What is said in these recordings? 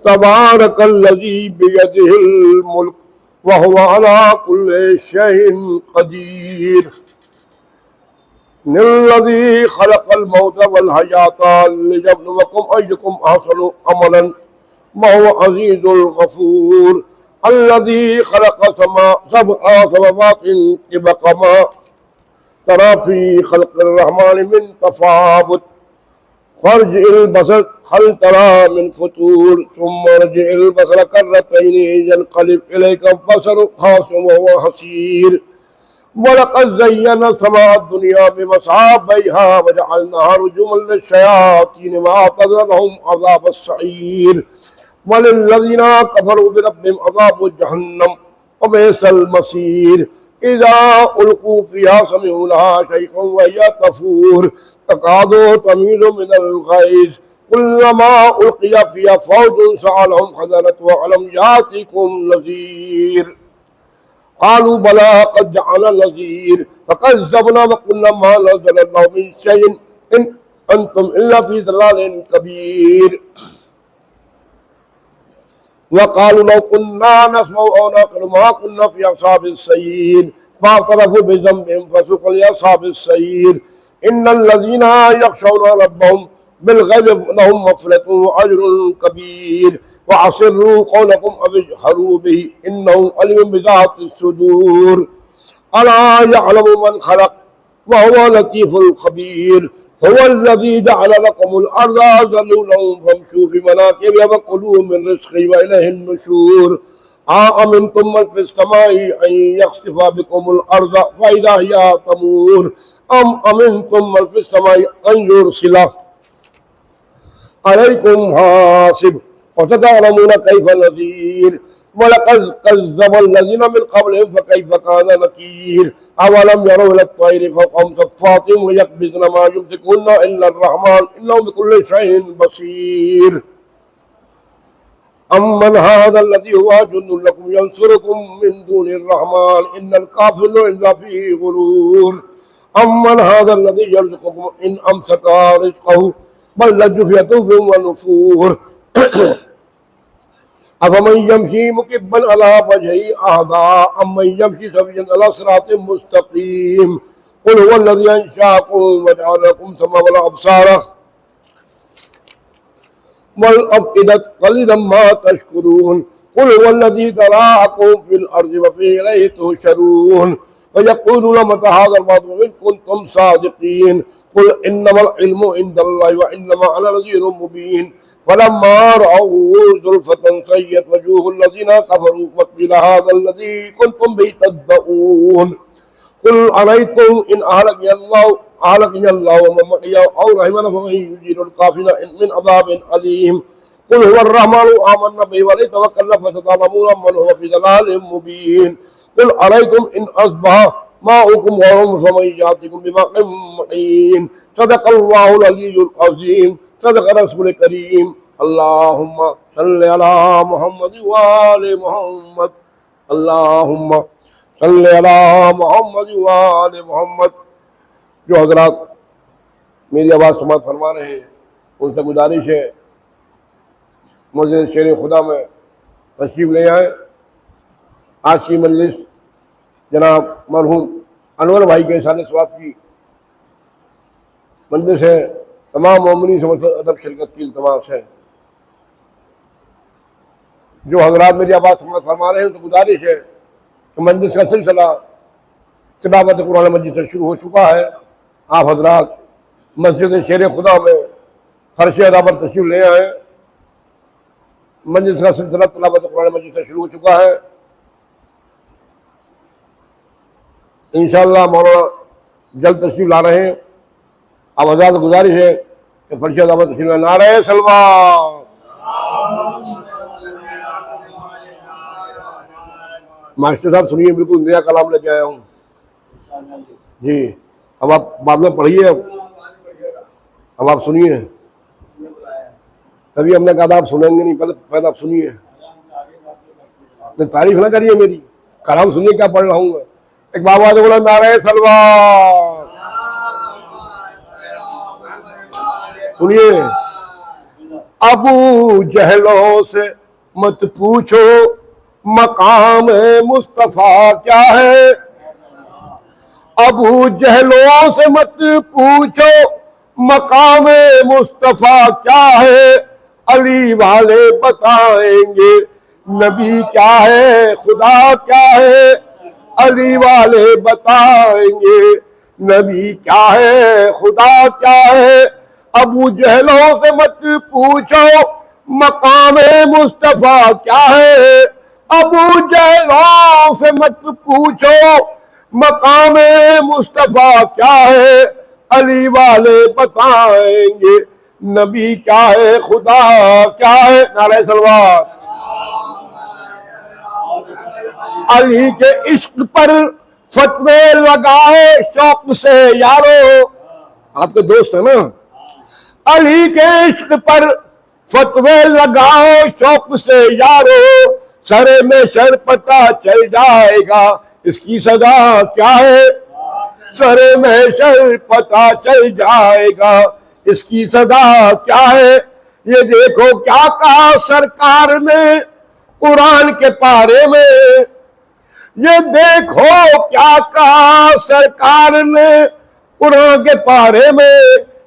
تبارک الذی بیدہ الملک وہو علی کل شیء قدیر الذی خلق الموت والحیاۃ لیبلوکم ایکم احسن عملا وہو عزیز الغفور الذی خلق سبع سماوات طبقا ما ترى في خلق الرحمن من تفاوت فارجع البصر هل ترى من فطور ثم ارجع البصر كرتين ينقلب إليك البصر خاسئا وهو حسير ولقد زينا السماء الدنيا بمصابيها وجعلناها رجوما للشياطين وأعتدنا لهم عذاب السعير وللذين كفروا بربهم عذاب جهنم وبئس المصير إذا ألقوا فيها سمعوا لها شيئا وهي تفور تكاد تميل من الغيظ كلما ألقي فيها فوج سألهم خزنتها ألم يأتكم نذير قالوا بلى قد جاءنا نذير فكذبنا وقلنا ما نزل الله من شيء إن أنتم إلا في ضلال كبير وقالوا لو كنا نسمع أو نعقل ما كنا في أصحاب السعير فاعترفوا بذنبهم فسوقا لأصحاب السعير إن الذين يخشون ربهم بالغيب لهم مغفرة وأجر كبير وأسروا قولكم أو اجهروا به إنه عليم بذات الصدور ألا يعلم من خلق وهو لطيف الخبير هو الذي جعل لكم الأرض ذلولا فامشوا في مناكبها وكلوا من رزقه وإليه النشور أأمنتم من في السماء أن يخسف بكم الأرض فإذا هي تمور أم أمنتم من في السماء أن يرسل عليكم حاصب وستعلمون كيف نذير ولقد كذب الذين من قبلهم فكيف كان نكير أولم يروا إلى الطير فوقهم صفات ويقبضن ما يمسكون إلا الرحمن إنه بكل شيء بصير أمن هذا الذي هو جند لكم ينصركم من دون الرحمن إن الكافرين إلا في غرور أمن هذا الذي يرزقكم إن أمسك رزقه بل لجوا في عتو ونفور أفمن يمشي مكبا على وجهه أهدى أمن يمشي سويا على صراط مستقيم قل هو الذي أنشأكم وجعل لكم السمع والأبصار والأفئدة قليلا ما تشكرون قل هو الذي ذرأكم في الأرض وفي إليه تحشرون ويقولون متى هذا الوعد إن كنتم صادقين قل إنما العلم عند الله وإنما أنا نذير مبين فلما رأوه زلفة سيئت وجوه الذين كفروا وقيل هذا الذي كنتم به تدعون قل أرأيتم إن أهلكني الله ومن معي أو رحمنا فمن يجير الكافرين من عذاب أليم قل هو الرحمن آمنا به وليتوكل فستعلمون من هو في ضلال مبين قل أرأيتم إن أصبح ماؤكم غورا فمن يأتيكم بماء معين صدق الله العلي العظيم صدق رسول الكريم اللهم صل على محمد وآل محمد اللهم صل على محمد وآل محمد. جو حضرات میری آواز سماعت فرما رہے ہیں ان سے گزارش ہے مسجد شیر خدا میں تشریف لے آئیں. آج کی مجلس جناب مرحوم انور بھائی کے احسان ثواب کی مجلس ہے. تمام مومنین سے ادب شرکت کی التماس ہے. جو حضرات میری آواز سماعت فرما رہے ہیں ان سے گزارش ہے کہ مجلس کا سلسلہ تلاوت قرآن مجید سے شروع ہو چکا ہے. آپ حضرات مسجد شیر خدا میں فرش ادا پر تشریف لے آئیں. مجلس کا سلسلہ تلاوت قرآن مجید سے شروع ہو چکا ہے. انشاءاللہ مولانا جلد تشریف لا رہے ہیں. اب حضرات گزارش ہے کہ فرش ادا پر تشریف لائیں. نعرہ سلوات. ماسٹر صاحب سنیے بالکل نیا کلام لے کے آیا ہوں جی. اب آپ بعد میں پڑھیے. اب آپ سنیے. تبھی ہم نے کہا آپ سنیں گے نہیں. پہلے آپ سنیے. تعریف نہ کریے میری. کلام سنیے کیا پڑھ رہا ہوں میں. ایک بابا سے بولا نعرہ سلوات. سنیے ابو جہلوں سے مت پوچھو مقام مصطفیٰ کیا ہے، ابو جہلوں سے مت پوچھو مقام مصطفیٰ کیا ہے، علی والے بتائیں گے نبی کیا ہے، خدا کیا ہے، علی والے بتائیں گے نبی کیا ہے، خدا کیا ہے، ابو جہلوں سے مت پوچھو مقام مصطفیٰ کیا ہے، ابو جہلوں سے مت پوچھو مقام مصطفیٰ کیا ہے، علی والے بتائیں گے نبی کیا ہے، خدا کیا ہے، نعرہ صلوات۔ علی کے عشق پر فتوے لگائے شوق سے یارو، آپ کے دوست ہیں نا، علی کے عشق پر فتوے لگاؤ شوق سے یارو، سرے میں شر پتہ چل جائے گا اس کی سزا کیا ہے، سرے میں شر پتہ چل جائے گا اس کی سزا کیا ہے، یہ دیکھو کیا کہا سرکار نے قرآن کے پارے میں، یہ دیکھو کیا کہا سرکار نے قرآن کے پارے میں،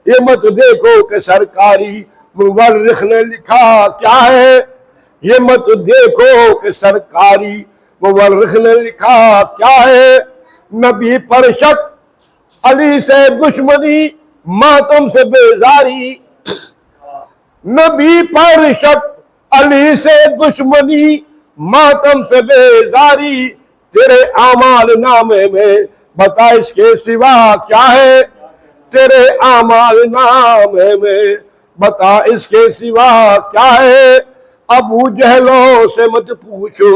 یہ مت دیکھو کہ سرکاری مورخ نے لکھا کیا ہے، یہ مت دیکھو کہ سرکاری مورخ نے لکھا کیا ہے، نبی پر شک علی سے دشمنی ماتم سے بیزاری، نبی پر شک علی سے دشمنی ماتم سے بیزاری، تیرے اعمال نامے میں بتا اس کے سوا کیا ہے، تیرے اعمال نامے میں بتا اس کے سوا کیا ہے، ابو جہلوں سے مت پوچھو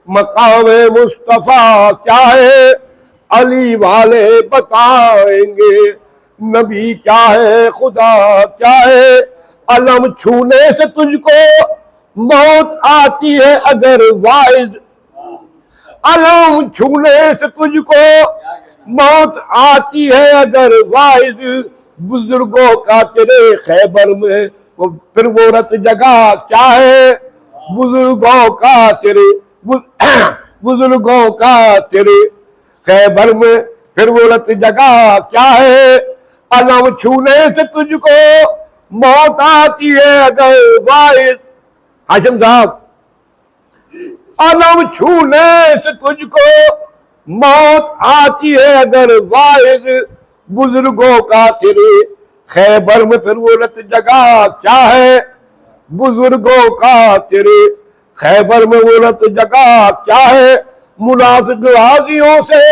مقام مصطفیٰ کیا ہے، علی والے بتائیں گے نبی کیا ہے، خدا کیا ہے، علم چھونے سے تجھ کو موت آتی ہے اگر واعظ، علم چھونے سے تجھ کو موت آتی ہے اگر واعظ، بزرگوں کا تیرے خیبر میں پھر وہ رت جگہ کیا ہے، بزرگوں کا تیرے بزرگوں کا تیرے خیبر میں پھر وہ رت جگہ کیا ہے، علم چھونے سے تجھ کو موت آتی ہے اگر واعظ، ہاشم صاحب، علم چھونے سے تجھ کو موت آتی ہے اگر واعظ، بزرگوں کا تیرے خیبر میں پھر وہ رت جگہ کیا ہے، بزرگوں کا تیرے خیبر میں وہ رت جگہ کیا ہے، منافق غازیوں سے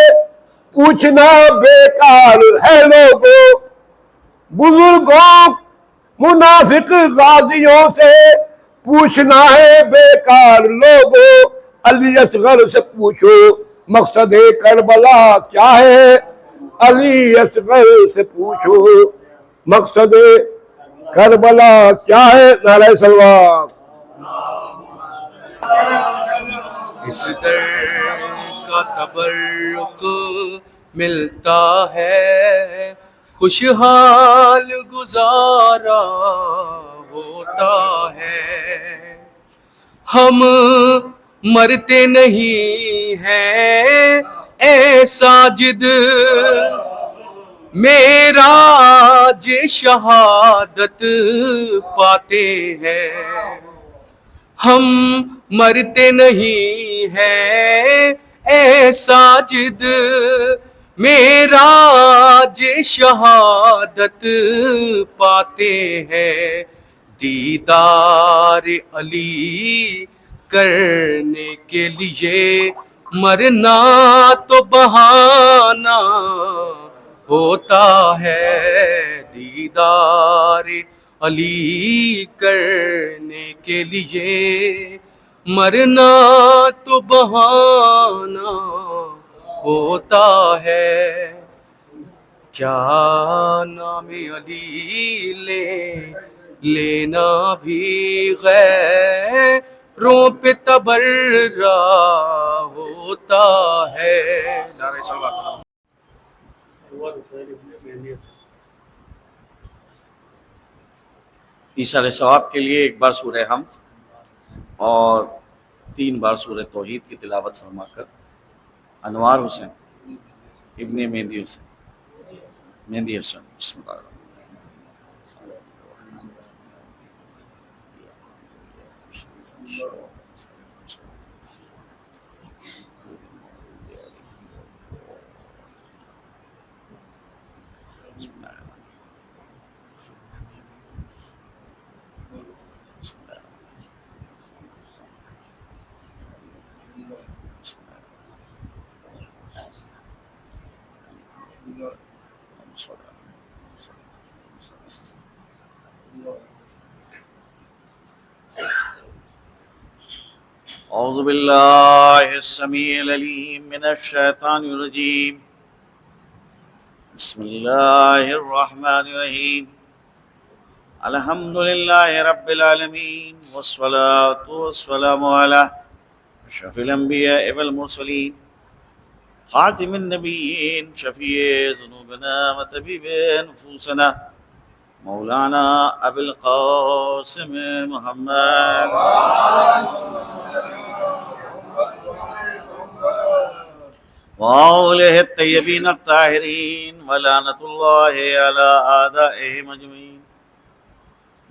پوچھنا بیکار ہے لوگوں، بزرگوں منافق غازیوں سے پوچھنا ہے بیکار لوگوں، علی اصغر سے پوچھو مقصد کربلا کیا ہے، علی اصغر سے پوچھو مقصد کربلا کیا ہے، نعرہ صلوات۔ اس در کا تبرک ملتا ہے خوشحال گزارا ہوتا ہے، ہم مرتے نہیں ہیں اے ساجد معراج شہادت پاتے ہیں، ہم مرتے نہیں ہیں اے ساجد معراج شہادت پاتے ہیں، دیدار علی کرنے کے لیے مرنا تو بہانہ ہوتا ہے، دیدار علی کرنے کے لیے مرنا تو بہانہ ہوتا ہے، کیا نام علی لینا بھی غیروں پہ تبرہ ہوتا ہے، نعرہ صلوات۔ ایصال ثواب کے لیے ایک بار سورہ حمد اور 3 بار سورہ توحید کی تلاوت فرما کر انوار حسین ابن مہدی حسن بسم اللہ الرحمن اعوذ باللہ السمیع العلیم من الشیطان الرجیم بسم اللہ الرحمن الرحیم الحمد للہ رب العالمین والصلاة والسلام علی اشرف الانبیاء والمرسلین خاتم النبیین شفیع ذنوبنا وطبیب نفوسنا مولانا ابی القاسم محمد وآلہ الطیبین الطاہرین ولعنۃ اللہ علی اعدائہم اجمعین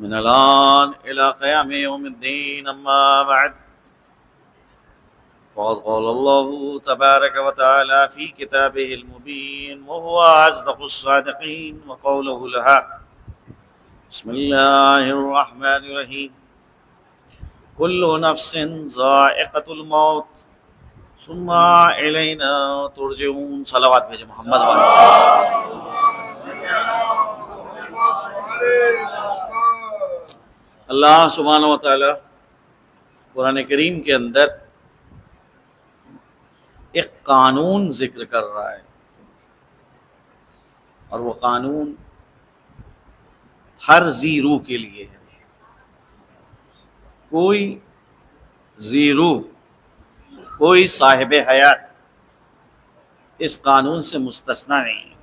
من الآن الی قیام یوم الدین اما بعد فقد قال اللہ تبارک وتعالی فی کتابہ المبین وهو اصدق الصادقین وقولہ الحق بسم اللہ الرحمن الرحیم کل نفس ذائقۃ الموت ثم الینا ترجعون صلوات بھیجے محمد اللہ سبحانہ و تعالی قرآن کریم کے اندر ایک قانون ذکر کر رہا ہے، اور وہ قانون ہر ذی روح کے لیے ہے۔ کوئی ذی روح، کوئی صاحب حیات اس قانون سے مستثنی نہیں ہے۔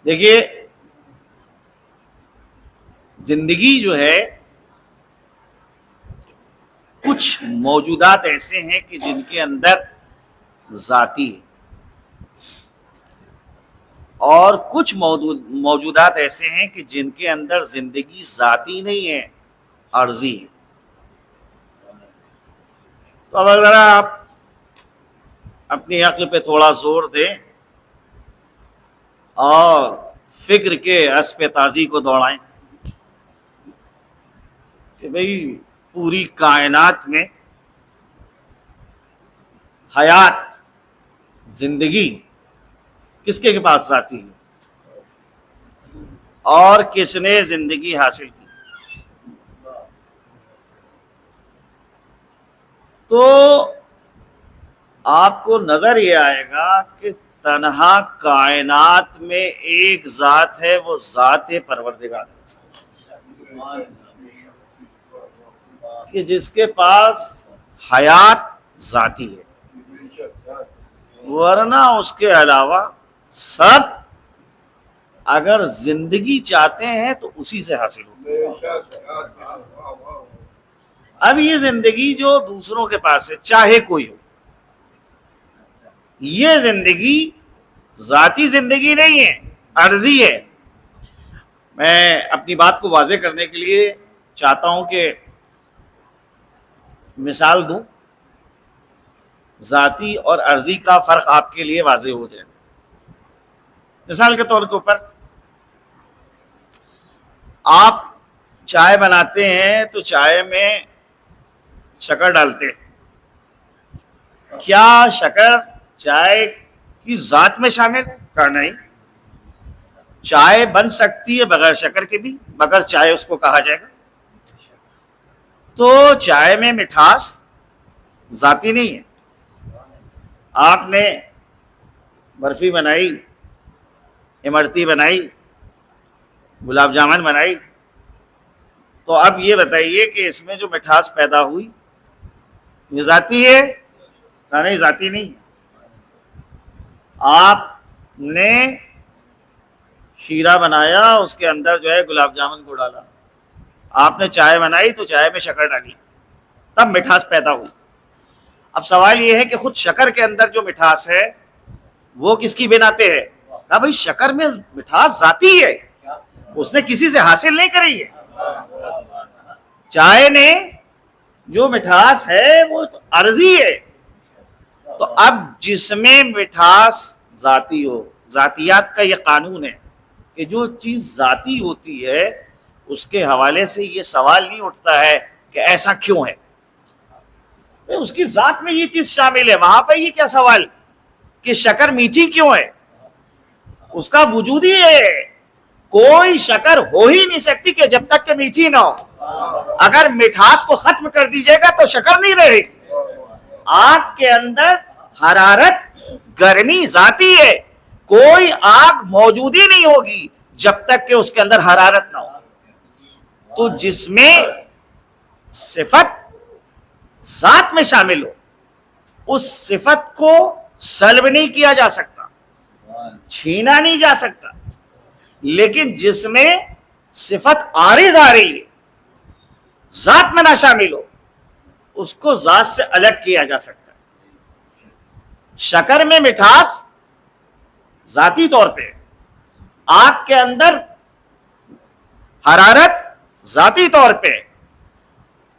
دیکھیے، زندگی جو ہے، کچھ موجودات ایسے ہیں کہ جن کے اندر ذاتی ہے، اور کچھ موجودات ایسے ہیں کہ جن کے اندر زندگی ذاتی نہیں ہے، عارضی ہے۔ تو اب اگر آپ اپنی عقل پہ تھوڑا زور دیں اور فکر کے اسب تازی کو دوڑائیں کہ بھئی پوری کائنات میں حیات، زندگی کس کے پاس ذاتی ہے اور کس نے زندگی حاصل کی، تو آپ کو نظر یہ آئے گا کہ تنہا کائنات میں ایک ذات ہے، وہ ذات پروردگار ہے، کہ جس کے پاس حیات ذاتی ہے، ورنہ اس کے علاوہ سب اگر زندگی چاہتے ہیں تو اسی سے حاصل ہوتی ہے۔ اب یہ زندگی جو دوسروں کے پاس ہے، چاہے کوئی ہو، یہ زندگی ذاتی زندگی نہیں ہے، عرضی ہے۔ میں اپنی بات کو واضح کرنے کے لیے چاہتا ہوں کہ مثال دوں، ذاتی اور عرضی کا فرق آپ کے لیے واضح ہو جائے۔ مثال کے طور کے اوپر آپ چائے بناتے ہیں تو چائے میں شکر ڈالتے ہیں، کیا شکر چائے کی ذات میں شامل ہے؟ کہا نہیں، چائے بن سکتی ہے بغیر شکر کے بھی، بغیر چائے اس کو کہا جائے گا۔ تو چائے میں مٹھاس ذاتی نہیں ہے۔ آپ نے برفی بنائی، امرتی بنائی، گلاب جامن بنائی، تو اب یہ بتائیے کہ اس میں جو مٹھاس پیدا ہوئی یہ ذاتی ہے؟ نہیں، ذاتی نہیں۔ آپ نے شیرہ بنایا, اس کے اندر جو ہے گلاب جامن کو ڈالا. آپ نے چائے بنائی تو چائے میں شکر ڈالی, تب مٹھاس پیدا ہوئی. اب سوال یہ ہے کہ خود شکر کے اندر جو مٹھاس ہے وہ کس کی بنا پہ ہے؟ کہا بھائی شکر میں مٹھاس ذاتی ہے, اس نے کسی سے حاصل نہیں کری ہے. چائے نے جو مٹھاس ہے وہ تو عرضی ہے. تو اب جس میں مٹھاس ذاتی ہو, ذاتیات کا یہ قانون ہے کہ جو چیز ذاتی ہوتی ہے اس کے حوالے سے یہ سوال نہیں اٹھتا ہے کہ ایسا کیوں ہے, اس کی ذات میں یہ چیز شامل ہے. وہاں پہ یہ کیا سوال کہ شکر میٹھی کیوں ہے, اس کا وجود ہی ہے. کوئی شکر ہو ہی نہیں سکتی کہ جب تک کہ میٹھی نہ ہو. اگر مٹھاس کو ختم کر دیجیے گا تو شکر نہیں رہے گی. آگ کے اندر حرارت گرمی ذاتی ہے, کوئی آگ موجود ہی نہیں ہوگی جب تک کہ اس کے اندر حرارت نہ ہو. تو جس میں صفت ذات میں شامل ہو اس صفت کو سلب نہیں کیا جا سکتا, چھینا نہیں جا سکتا. لیکن جس میں صفت عارض آ رہی ہے, ذات میں نہ شامل ہو, اس کو ذات سے الگ کیا جا سکتا ہے. شکر میں مٹھاس ذاتی طور پہ, آگ کے اندر حرارت ذاتی طور پہ.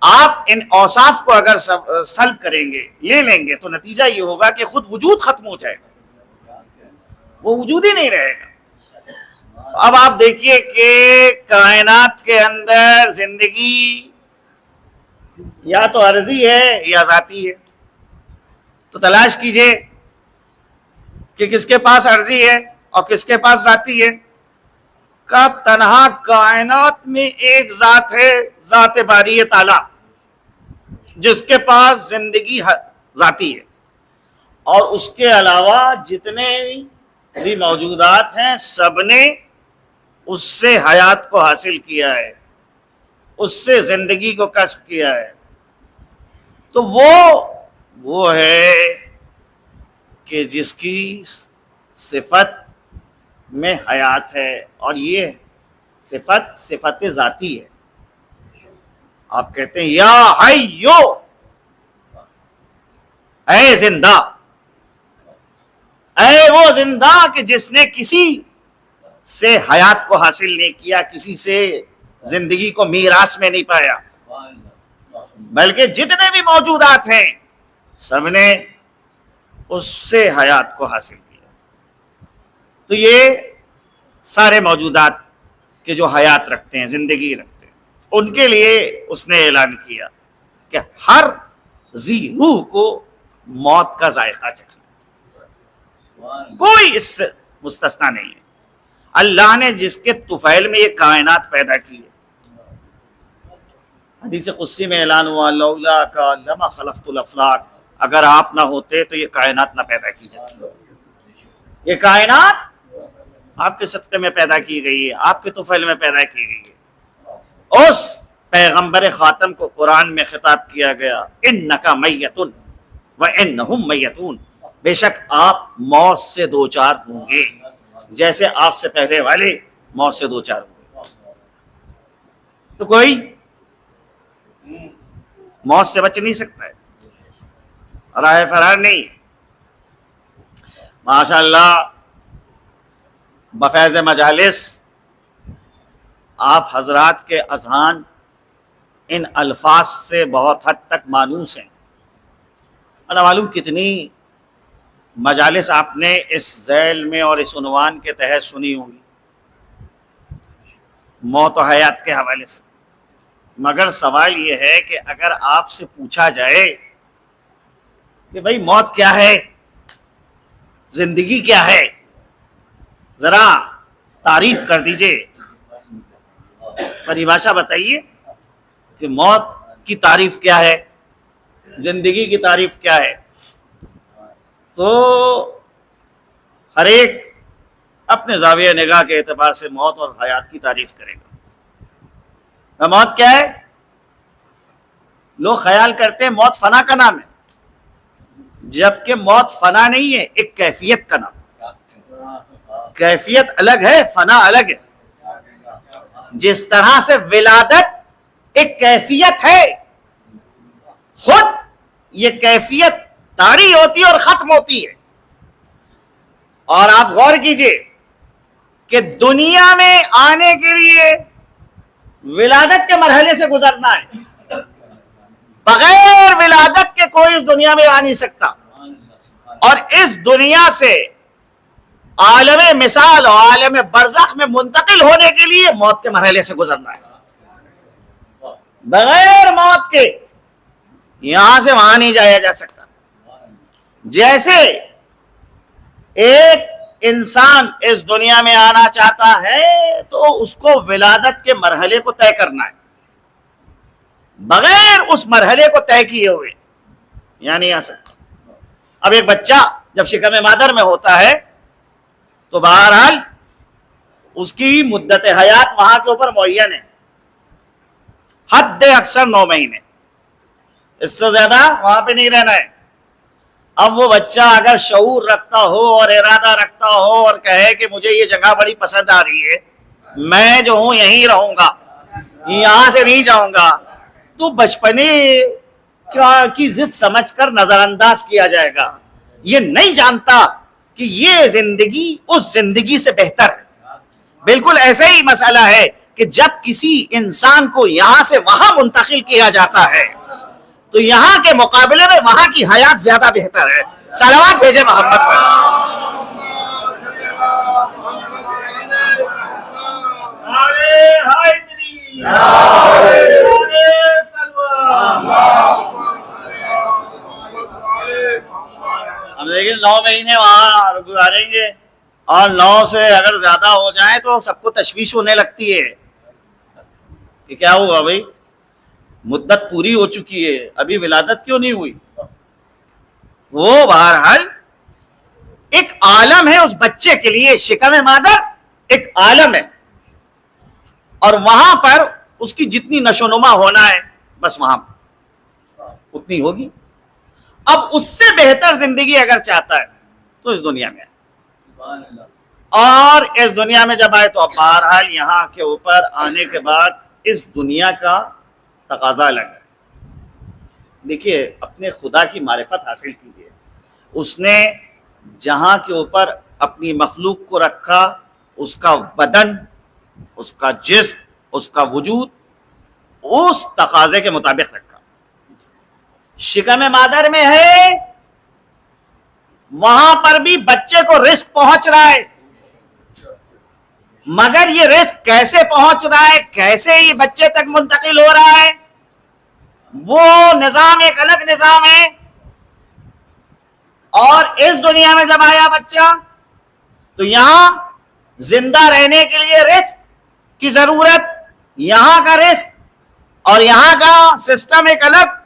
آپ ان اوصاف کو اگر سلب کریں گے, لے لیں گے, تو نتیجہ یہ ہوگا کہ خود وجود ختم ہو جائے گا, وہ وجود ہی نہیں رہے گا. اب آپ دیکھیے کہ کائنات کے اندر زندگی یا تو عرضی ہے یا ذاتی ہے. تو تلاش کیجئے کہ کس کے پاس عرضی ہے اور کس کے پاس ذاتی ہے. کب تنہا کائنات میں ایک ذات ہے, ذات باری تعالی, جس کے پاس زندگی ذاتی ہے, اور اس کے علاوہ جتنے بھی موجودات ہیں سب نے اس سے حیات کو حاصل کیا ہے, اس سے زندگی کو کسب کیا ہے. تو وہ ہے کہ جس کی صفت میں حیات ہے, اور یہ صفت ذاتی ہے. آپ کہتے ہیں یا حیو, اے زندہ, اے وہ زندہ کہ جس نے کسی سے حیات کو حاصل نہیں کیا, کسی سے زندگی کو میراث میں نہیں پایا, بلکہ جتنے بھی موجودات ہیں سب نے اس سے حیات کو حاصل کیا. تو یہ سارے موجودات کے جو حیات رکھتے ہیں, زندگی رکھتے ہیں, ان کے لیے اس نے اعلان کیا کہ ہر ذی روح کو موت کا ذائقہ چکھنا, کوئی اس سے مستثنا نہیں ہے. اللہ نے جس کے طفیل میں یہ کائنات پیدا کی ہے, حدیث قدسی میں اعلان ہوا لولا کا لما خلقت الافلاک, اگر آپ نہ ہوتے تو یہ کائنات نہ پیدا کی جاتی. یہ کائنات آپ کے صدقے میں پیدا کی گئی ہے, آپ کے طفیل میں پیدا کی گئی ہے. اس پیغمبر خاتم کو قرآن میں خطاب کیا گیا انک میت وانہم میتون, بے شک آپ موت سے دوچار ہوں گے جیسے آپ سے پہلے والے موت سے دوچار ہوں گے. تو کوئی موت سے بچ نہیں سکتا ہے, راہ فرار نہیں. ماشاء اللہ بفیض مجالس آپ حضرات کے اذہان ان الفاظ سے بہت حد تک مانوس ہیں. اور معلوم کتنی مجالس آپ نے اس ذیل میں اور اس عنوان کے تحت سنی ہوں گی, موت و حیات کے حوالے سے. مگر سوال یہ ہے کہ اگر آپ سے پوچھا جائے کہ بھئی موت کیا ہے, زندگی کیا ہے, ذرا تعریف کر دیجئے, پریبھاشا بتائیے کہ موت کی تعریف کیا ہے, زندگی کی تعریف کیا ہے. تو ہر ایک اپنے زاویہ نگاہ کے اعتبار سے موت اور حیات کی تعریف کرے گا. موت کیا ہے؟ لوگ خیال کرتے ہیں موت فنا کا نام ہے, جبکہ موت فنا نہیں ہے, ایک کیفیت کا نام. کیفیت الگ ہے، فنا الگ ہے. جس طرح سے ولادت ایک کیفیت ہے، خود یہ کیفیت طاری ہوتی ہے اور ختم ہوتی ہے. اور آپ غور کیجئے کہ دنیا میں آنے کے لیے ولادت کے مرحلے سے گزرنا ہے. بغیر ولادت کے کوئی اس دنیا میں آ نہیں سکتا، اور اس دنیا سے عالم مثال اور عالم برزخ میں منتقل ہونے کے لیے موت کے مرحلے سے گزرنا ہے. بغیر موت کے یہاں سے وہاں نہیں جایا جا سکتا. جیسے ایک انسان اس دنیا میں آنا چاہتا ہے تو اس کو ولادت کے مرحلے کو طے کرنا ہے. بغیر اس مرحلے کو طے کیے ہوئے یہاں نہیں آ سکتا. اب ایک بچہ جب شکم مادر میں ہوتا ہے تو بہرحال اس کی مدت حیات وہاں کے اوپر معین ہے، حد اکثر 9 مہینے، اس سے زیادہ وہاں پہ نہیں رہنا ہے. اب وہ بچہ اگر شعور رکھتا ہو اور ارادہ رکھتا ہو اور کہے کہ مجھے یہ جگہ بڑی پسند آ رہی ہے، میں جو ہوں یہیں رہوں گا، یہاں سے نہیں جاؤں گا، تو بچپنے کی ضد سمجھ کر نظر انداز کیا جائے گا. یہ نہیں جانتا کہ یہ زندگی اس زندگی سے بہتر ہے. بالکل ایسا ہی مسئلہ ہے کہ جب کسی انسان کو یہاں سے وہاں منتقل کیا جاتا ہے تو یہاں کے مقابلے میں وہاں کی حیات زیادہ بہتر ہے. صلوات بھیجے محمد پر. ہم دیکھیں 9 مہینے وہاں گزاریں گے اور 9 سے اگر زیادہ ہو جائیں تو سب کو تشویش ہونے لگتی ہے کہ کیا ہوا بھائی، مدت پوری ہو چکی ہے، ابھی ولادت کیوں نہیں ہوئی. وہ بہرحال ایک عالم ہے اس بچے کے لیے. شکم مادر ایک عالم ہے، اور وہاں پر اس کی جتنی نشو و نما ہونا ہے بس وہاں اتنی ہوگی. اب اس سے بہتر زندگی اگر چاہتا ہے تو اس دنیا میں آئے، اور اس دنیا میں جب آئے تو اب بہرحال یہاں کے اوپر آنے کے بعد اس دنیا کا تقاضا لگا. دیکھیے اپنے خدا کی معرفت حاصل کیجیے. اس نے جہاں کے اوپر اپنی مخلوق کو رکھا، اس کا بدن، اس کا جسم، اس کا وجود اس تقاضے کے مطابق رکھا. شکم مادر میں ہے، وہاں پر بھی بچے کو رزق پہنچ رہا ہے، مگر یہ رزق کیسے پہنچ رہا ہے، کیسے یہ بچے تک منتقل ہو رہا ہے، وہ نظام ایک الگ نظام ہے. اور اس دنیا میں جب آیا بچہ تو یہاں زندہ رہنے کے لیے رزق کی ضرورت، یہاں کا رزق اور یہاں کا سسٹم ایک الگ،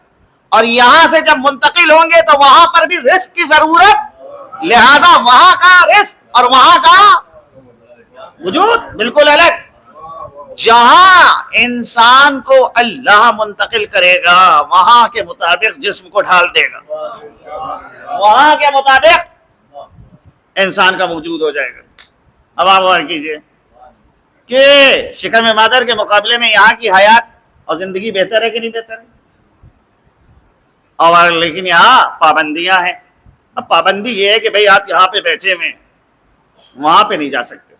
اور یہاں سے جب منتقل ہوں گے تو وہاں پر بھی رزق کی ضرورت، لہذا وہاں کا رزق اور وہاں کا وجود بالکل الگ. جہاں انسان کو اللہ منتقل کرے گا وہاں کے مطابق جسم کو ڈھال دے گا، وہاں کے مطابق انسان کا وجود ہو جائے گا. اب آپ غور کیجئے کہ شکم مادر کے مقابلے میں یہاں کی حیات اور زندگی بہتر ہے کہ نہیں بہتر ہے؟ اور لیکن یہاں پابندیاں ہیں. اب پابندی یہ ہے کہ بھئی آپ یہاں پہ بیٹھے ہوئے وہاں پہ نہیں جا سکتے،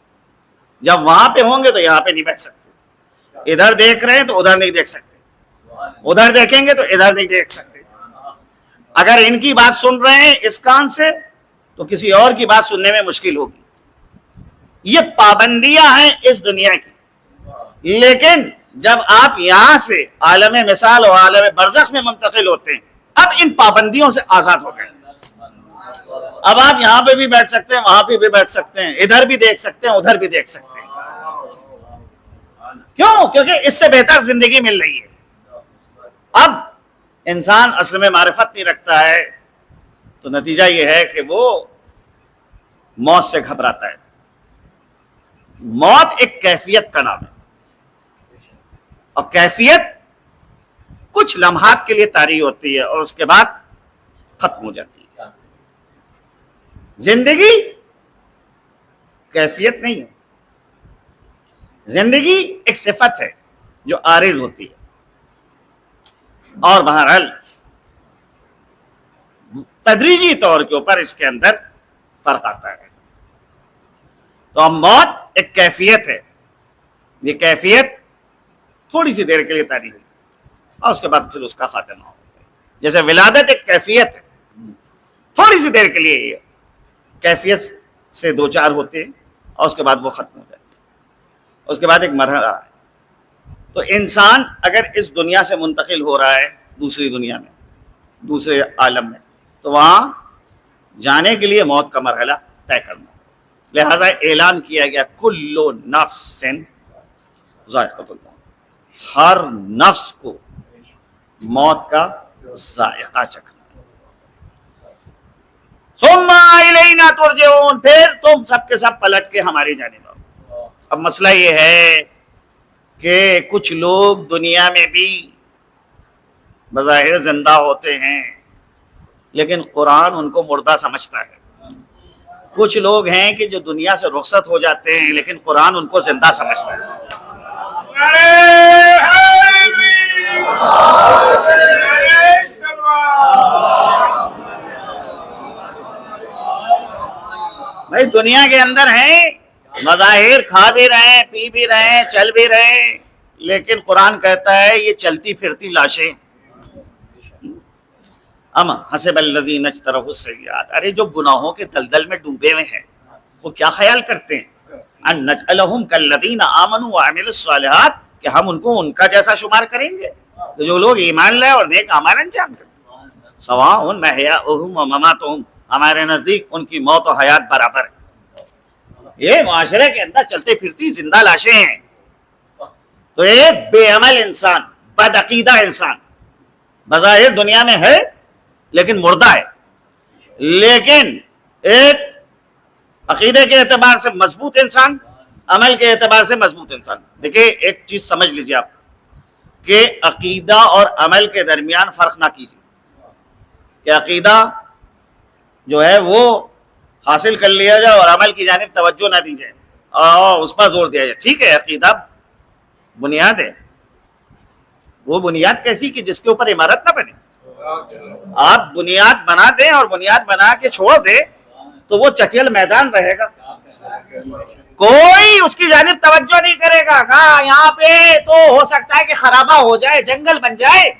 جب وہاں پہ ہوں گے تو یہاں پہ نہیں بیٹھ سکتے. ادھر دیکھ رہے ہیں تو ادھر نہیں دیکھ سکتے، ادھر دیکھیں گے تو ادھر نہیں دیکھ سکتے. اگر ان کی بات سن رہے ہیں اس کان سے تو کسی اور کی بات سننے میں مشکل ہوگی. یہ پابندیاں ہیں اس دنیا کی. لیکن جب آپ یہاں سے عالم مثال اور عالم برزخ میں منتقل ہوتے ہیں اب ان پابندیوں سے آزاد ہو گئے. اب آپ یہاں پہ بھی بیٹھ سکتے ہیں، وہاں پہ بھی بیٹھ سکتے ہیں، ادھر بھی دیکھ سکتے ہیں، ادھر بھی دیکھ سکتے ہیں. کیوں؟ کیونکہ اس سے بہتر زندگی مل رہی ہے. اب انسان اصل میں معرفت نہیں رکھتا ہے تو نتیجہ یہ ہے کہ وہ موت سے گھبراتا ہے. موت ایک کیفیت کا نام ہے، اور کیفیت کچھ لمحات کے لیے طاری ہوتی ہے اور اس کے بعد ختم ہو جاتی ہے. زندگی کیفیت نہیں ہے. زندگی ایک صفت ہے جو عارض ہوتی ہے, اور بہرحال تدریجی طور کے اوپر اس کے اندر فرق آتا ہے. تو اب موت ایک کیفیت ہے, یہ کیفیت تھوڑی سی دیر کے لیے تاری ہوئی اور اس کے بعد پھر اس کا خاتمہ ہو. جیسے ولادت ایک کیفیت ہے, تھوڑی سی دیر کے لیے یہ کیفیت سے دو چار ہوتے ہیں اور اس کے بعد وہ ختم ہو جاتے ہیں. اس کے بعد ایک مرحلہ ہے. تو انسان اگر اس دنیا سے منتقل ہو رہا ہے دوسری دنیا میں, دوسرے عالم میں, تو وہاں جانے کے لیے موت کا مرحلہ طے کرنا. لہذا اعلان کیا گیا کل نفس ذائقۃ الموت, ہر نفس کو موت کا ذائقہ چکھنا. ثم الینا ترجعون, پھر تم سب کے سب پلٹ کے ہماری جانب آؤ. اب مسئلہ یہ ہے کہ کچھ لوگ دنیا میں بھی بظاہر زندہ ہوتے ہیں لیکن قرآن ان کو مردہ سمجھتا ہے. کچھ لوگ ہیں کہ جو دنیا سے رخصت ہو جاتے ہیں لیکن قرآن ان کو زندہ سمجھتا ہے. بھائی دنیا کے اندر ہیں, مظاہر کھا بھی رہے ہیں, پی بھی رہے ہیں, چل بھی رہے ہیں, لیکن قرآن کہتا ہے یہ چلتی پھرتی لاشیں. اما حسب الذین اجترحوا السیئات, ارے جو گناہوں کے دلدل میں ڈوبے ہوئے ہیں وہ کیا خیال کرتے ہیں ان نجعلہم کالذین آمنوا وعملوا الصالحات, کہ ہم ان کو ان کا جیسا شمار کریں گے تو جو لوگ ایمان لائے اور نیک اعمال انجام کرتے ہیں. سواء محیاؤہم ومماتہم, ہمارے نزدیک ان کی موت و حیات برابر ہے. یہ معاشرے کے اندر چلتے پھرتی زندہ لاشیں ہیں. تو ایک بے عمل انسان, بد عقیدہ انسان بظاہر دنیا میں ہے لیکن مردہ ہے, لیکن ایک عقیدے کے اعتبار سے مضبوط انسان, عمل کے اعتبار سے مضبوط انسان. دیکھیں ایک چیز سمجھ لیجیے آپ کہ عقیدہ اور عمل کے درمیان فرق نہ کیجیے کہ عقیدہ جو ہے وہ حاصل کر لیا جائے اور عمل کی جانب توجہ نہ دی جائے اور اس پر زور دیا جائے. ٹھیک ہے, عقیدہ بنیاد ہے, وہ بنیاد کیسی کہ جس کے اوپر عمارت نہ بنے. آپ بنیاد بنا دیں اور بنیاد بنا کے چھوڑ دیں تو وہ چٹیل میدان رہے گا, کوئی اس کی جانب توجہ نہیں کرے گا. کہا یہاں پہ تو ہو سکتا ہے کہ خرابہ ہو جائے, جنگل بن جائے,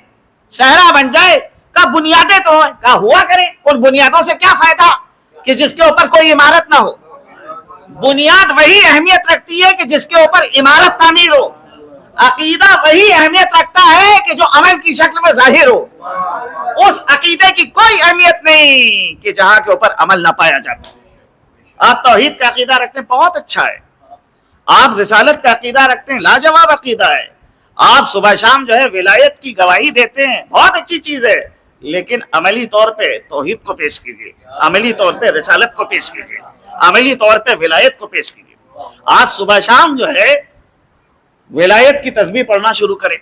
صحرا بن جائے. کہا بنیادیں تو ہیں, کہا ہوا کرے. ان بنیادوں سے کیا فائدہ کہ جس کے اوپر کوئی عمارت نہ ہو. بنیاد وہی اہمیت رکھتی ہے کہ جس کے اوپر عمارت تعمیر ہو. عقیدہ وہی اہمیت رکھتا ہے کہ جو عمل کی شکل میں ظاہر ہو. اس عقیدے کی کوئی اہمیت نہیں کہ جہاں کے اوپر عمل نہ پایا جاتا. آپ توحید کا عقیدہ رکھتے ہیں, بہت اچھا ہے. آپ رسالت کا عقیدہ رکھتے ہیں, لاجواب عقیدہ ہے. آپ صبح شام جو ہے ولایت کی گواہی دیتے ہیں, بہت اچھی چیز ہے. لیکن عملی طور پہ توحید کو پیش کیجیے, عملی طور پہ رسالت کو پیش کیجیے, عملی طور پہ ولایت کو پیش کیجیے. آپ صبح شام جو ہے ولایت کی تسبیح پڑھنا شروع کریں,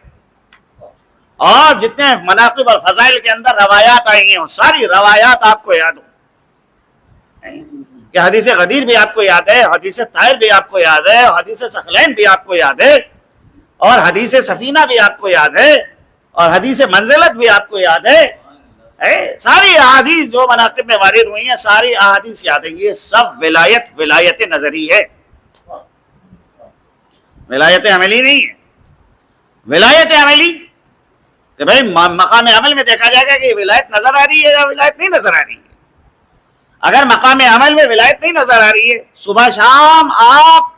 اور جتنے مناقب اور فضائل کے اندر روایات آئی ہیں ساری روایات آپ کو یاد ہوں کہ حدیث غدیر بھی آپ کو یاد ہے, حدیث طائر بھی آپ کو یاد ہے, حدیث ثقلین بھی آپ کو یاد ہے, اور حدیث سفینہ بھی آپ کو یاد ہے, اور حدیث منزلت بھی آپ کو یاد ہے. ساری احادیث جو مناقب میں وارد ہوئی ہیں ساری احادیث یاد ہیں. یہ سب ولایت نظری ہے, ولایت عملی نہیں ہے. ولایت عملی کہ بھائی مقام عمل میں دیکھا جائے گا کہ ولایت نظر آ رہی ہے یا ولایت نہیں نظر آ رہی ہے. اگر مقام عمل میں ولایت نہیں نظر آ رہی ہے, صبح شام آپ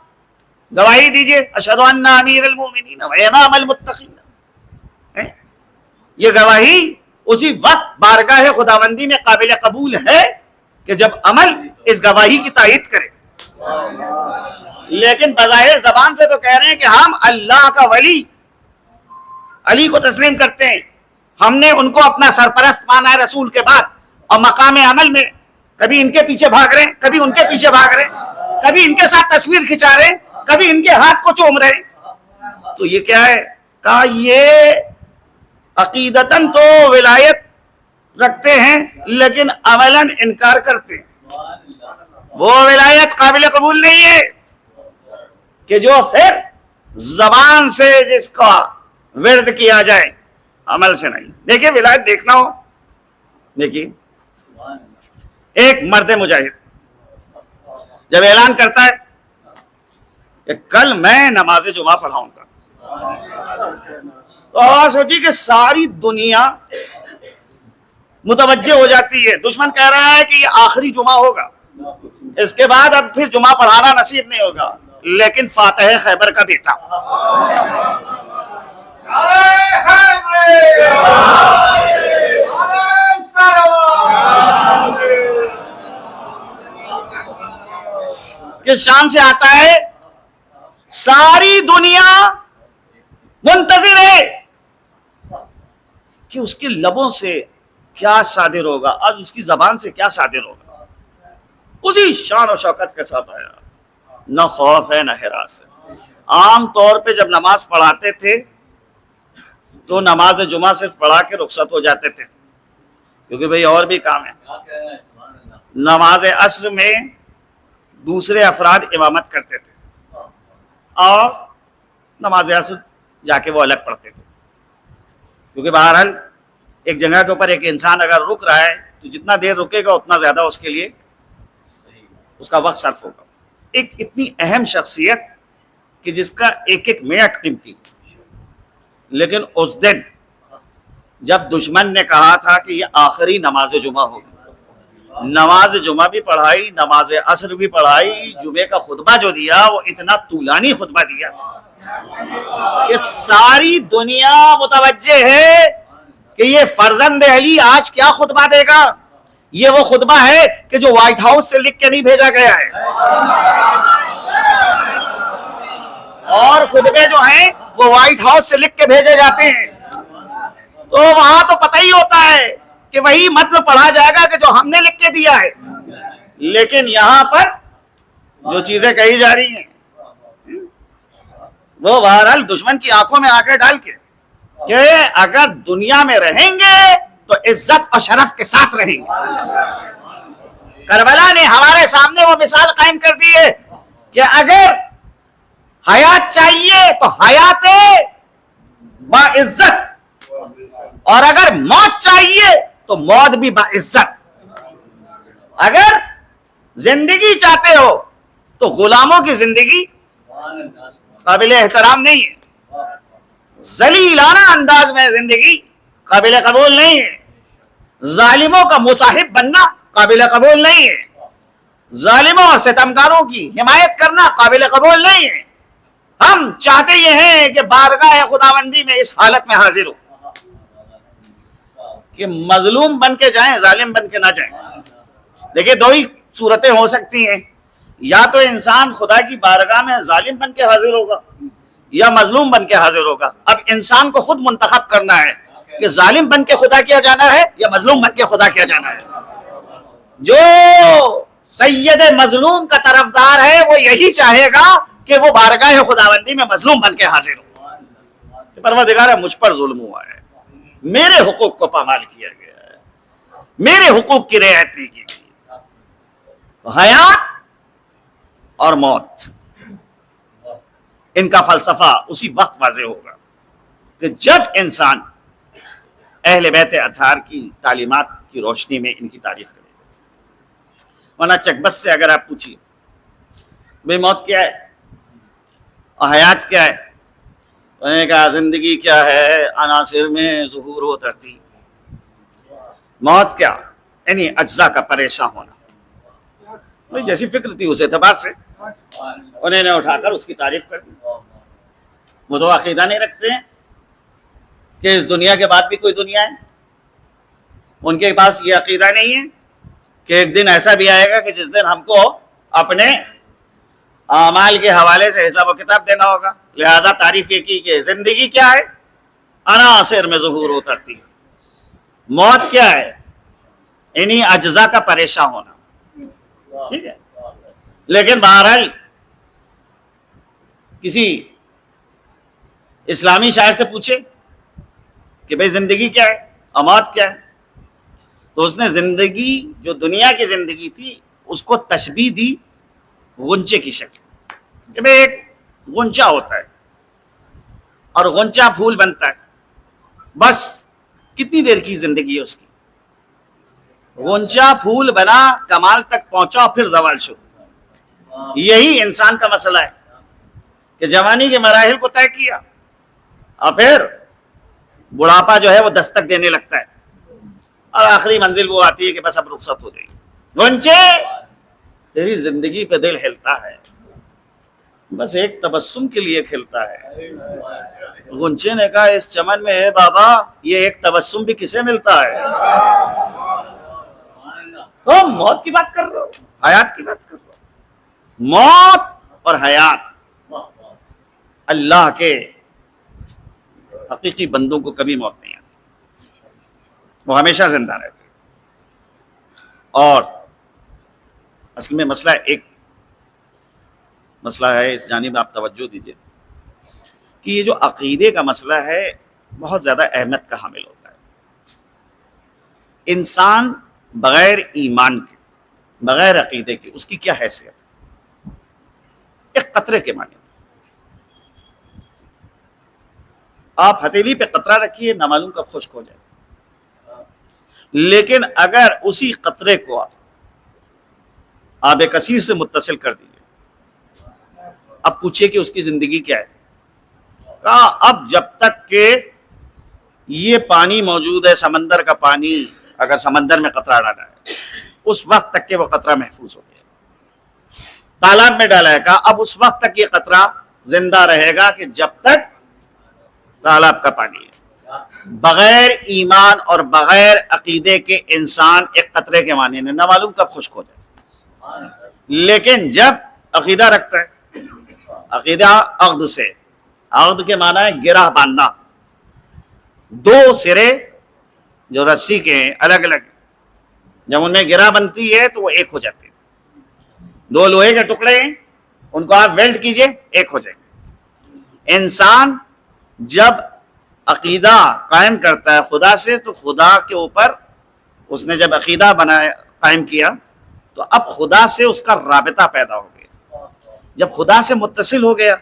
گواہی دیجئے اشہد ان امیر المومنین و امام المتقین, یہ گواہی اسی وقت بارگاہ خداوندی میں قابل قبول ہے کہ جب عمل اس گواہی کی تائید کرے. لیکن بظاہر زبان سے تو کہہ رہے ہیں کہ ہم اللہ کا ولی علی کو تسلیم کرتے ہیں, ہم نے ان کو اپنا سرپرست مانا ہے رسول کے بعد, اور مقام عمل میں کبھی ان کے پیچھے بھاگ رہے ہیں, کبھی ان کے پیچھے بھاگ رہے ہیں, کبھی ان کے ساتھ تصویر کھنچا رہے ہیں, کبھی ان کے ہاتھ کو چوم رہے ہیں. تو یہ کیا ہے؟ کہا یہ عقیدتاً تو ولایت رکھتے ہیں لیکن عملاً انکار کرتے ہیں. وہ ولایت قابل قبول نہیں ہے کہ جو پھر زبان سے جس کا ورد کیا جائے، عمل سے نہیں. دیکھیے ولایت دیکھنا ہو، دیکھیے ایک مرد مجاہد جب اعلان کرتا ہے کہ کل میں نماز جمعہ پڑھاؤں گا، تو آپ سوچیے کہ ساری دنیا متوجہ ہو جاتی ہے. دشمن کہہ رہا ہے کہ یہ آخری جمعہ ہوگا، اس کے بعد اب پھر جمعہ پڑھانا نصیب نہیں ہوگا. لیکن فاتح خیبر کا بیٹا کہ شام سے آتا ہے، ساری دنیا منتظر ہے کہ اس کے لبوں سے کیا صادر ہوگا، آج اس کی زبان سے کیا صادر ہوگا. اسی شان و شوکت کے ساتھ آیا، نہ خوف ہے نہ ہراس ہے. عام طور پہ جب نماز پڑھاتے تھے تو نماز جمعہ صرف پڑھا کے رخصت ہو جاتے تھے، کیونکہ بھئی اور بھی کام ہے. نماز عصر میں دوسرے افراد امامت کرتے تھے اور نماز عصر جا کے وہ الگ پڑھتے تھے، کیونکہ بہرحال ایک جگہ کے اوپر ایک انسان اگر رک رہا ہے تو جتنا دیر رکے گا اتنا زیادہ اس کے لیے اس کا وقت صرف ہوگا. ایک اتنی اہم شخصیت کہ جس کا ایک ایک منٹ قیمتی، لیکن اس دن جب دشمن نے کہا تھا کہ یہ آخری نماز جمعہ ہوگی، نماز جمعہ بھی پڑھائی، نماز عصر بھی پڑھائی، جمعے کا خطبہ جو دیا وہ اتنا طولانی خطبہ دیا کہ ساری دنیا متوجہ ہے کہ یہ فرزند علی آج کیا خطبہ دے گا. یہ وہ خطبہ ہے کہ جو وائٹ ہاؤس سے لکھ کے نہیں بھیجا گیا ہے، اور خطبے جو ہیں وہ وائٹ ہاؤس سے لکھ کے بھیجے جاتے ہیں. تو وہاں تو پتہ ہی ہوتا ہے کہ وہی متن پڑھا جائے گا کہ جو ہم نے لکھ کے دیا ہے. لیکن یہاں پر جو چیزیں کہی جا رہی ہیں وہ بہرحال دشمن کی آنکھوں میں آنکھیں ڈال کے کہ اگر دنیا میں رہیں گے تو عزت اور شرف کے ساتھ رہیں گے. کربلا نے ہمارے سامنے وہ مثال قائم کر دی ہے کہ اگر حیات چاہیے تو حیات باعزت، اور اگر موت چاہیے تو موت بھی باعزت. اگر زندگی چاہتے ہو تو غلاموں کی زندگی قابل احترام نہیں ہے، ذلیلانہ انداز میں زندگی قابل قبول نہیں ہے، ظالموں کا مصاحب بننا قابل قبول نہیں ہے، ظالموں اور ستمکاروں کی حمایت کرنا قابل قبول نہیں ہے. ہم چاہتے یہ ہیں کہ بارگاہ خداوندی میں اس حالت میں حاضر ہو کہ مظلوم بن کے جائیں، ظالم بن کے نہ جائیں. دیکھیں دو ہی صورتیں ہو سکتی ہیں، یا تو انسان خدا کی بارگاہ میں ظالم بن کے حاضر ہوگا یا مظلوم بن کے حاضر ہوگا. اب انسان کو خود منتخب کرنا ہے کہ ظالم بن کے خدا کیا جانا ہے یا مظلوم بن کے خدا کیا جانا ہے. جو سید مظلوم کا طرفدار ہے وہ یہی چاہے گا کہ وہ بارگاہ خداوندی میں مظلوم بن کے حاضر ہو. پروردگار مجھ پر ظلم ہوا ہے، میرے حقوق کو پامال کیا گیا ہے، میرے حقوق کی رعایت نہیں کی گئی. حیات اور موت، ان کا فلسفہ اسی وقت واضح ہوگا کہ جب انسان اہل بیت اطہار کی تعلیمات کی روشنی میں ان کی تعریف کرے. ورنہ چکبس سے اگر آپ پوچھیے بھئی موت کیا ہے اور حیات کیا ہے، انہوں نے کہا زندگی کیا ہے، عناصر میں ظہور و ترتیب. موت کیا، یعنی اجزاء کا پریشان ہونا. جیسی فکر تھی اس اعتبار سے انہوں نے اٹھا کر اس کی تعریف کر دی. وہ تو عقیدہ نہیں رکھتے ہیں کہ اس دنیا کے بعد بھی کوئی دنیا ہے. ان کے پاس یہ عقیدہ نہیں ہے کہ ایک دن ایسا بھی آئے گا کہ جس دن ہم کو اپنے اعمال کے حوالے سے حساب و کتاب دینا ہوگا. لہذا تعریف یہ کی کہ زندگی کیا ہے، عناصر میں ظہور و ترتیب. موت کیا ہے، انہی اجزاء کا پریشان ہونا. ٹھیک ہے، لیکن بہرحال کسی اسلامی شاعر سے پوچھے کہ بھئی زندگی کیا ہے اور موت کیا ہے، تو اس نے زندگی جو دنیا کی زندگی تھی اس کو تشبیہ دی غنچے کی شکل کہ بھئی ایک غنچہ ہوتا ہے اور غنچہ پھول بنتا ہے، بس کتنی دیر کی زندگی ہے اس کی؟ غنچہ پھول بنا، کمال تک پہنچا اور پھر زوال شروع۔ یہی انسان کا مسئلہ ہے کہ جوانی کے مراحل کو طے کیا اور پھر بڑھاپا جو ہے وہ دستک دینے لگتا ہے اور آخری منزل وہ آتی ہے کہ بس اب رخصت ہو گئی۔ غنچے تیری زندگی پہ دل ہلتا ہے، بس ایک تبسم کے لیے کھلتا ہے۔ غنچے نے کہا اس چمن میں ہے بابا، یہ ایک تبسم بھی کسے ملتا ہے؟ تو موت کی بات کر رہا ہو، حیات کی بات کر رہا ہو۔ موت اور حیات اللہ کے حقیقی بندوں کو کبھی موت نہیں آتی، وہ ہمیشہ زندہ رہتے۔ اور اصل میں مسئلہ ایک مسئلہ ہے، اس جانب آپ توجہ دیجئے کہ یہ جو عقیدے کا مسئلہ ہے بہت زیادہ اہمیت کا حامل ہوتا ہے۔ انسان بغیر ایمان کے، بغیر عقیدے کے، اس کی کیا حیثیت ہے؟ ایک قطرے کے مانند۔ آپ ہتھیلی پہ قطرہ رکھیے، نہ معلوم کب خشک ہو جائے، لیکن اگر اسی قطرے کو آپ آب کثیر سے متصل کر دیجیے، اب پوچھئے کہ اس کی زندگی کیا ہے؟ کہا اب جب تک کہ یہ پانی موجود ہے، سمندر کا پانی، اگر سمندر میں قطرہ ڈالا ہے اس وقت تک کہ وہ قطرہ محفوظ ہو گیا۔ تالاب میں ڈالا ہے، کہا اب اس وقت تک یہ قطرہ زندہ رہے گا کہ جب تک تالاب کا پانی ہے۔ بغیر ایمان اور بغیر عقیدے کے انسان ایک قطرے کے معنی نہ معلوم کب خشک ہو جائے، لیکن جب عقیدہ رکھتا ہے، عقیدہ عقد سے، عقد کے معنی ہے گرہ باندھنا، دو سرے جو رسی کے ہیں الگ الگ، جب ان میں گرہ بنتی ہے تو وہ ایک ہو جاتے ہیں۔ دو لوہے کے ٹکڑے ہیں، ان کو آپ ویلڈ کیجئے، ایک ہو جائیں گے۔ انسان جب عقیدہ قائم کرتا ہے خدا سے، تو خدا کے اوپر اس نے جب عقیدہ بنایا، قائم کیا، تو اب خدا سے اس کا رابطہ پیدا ہو گیا۔ جب خدا سے متصل ہو گیا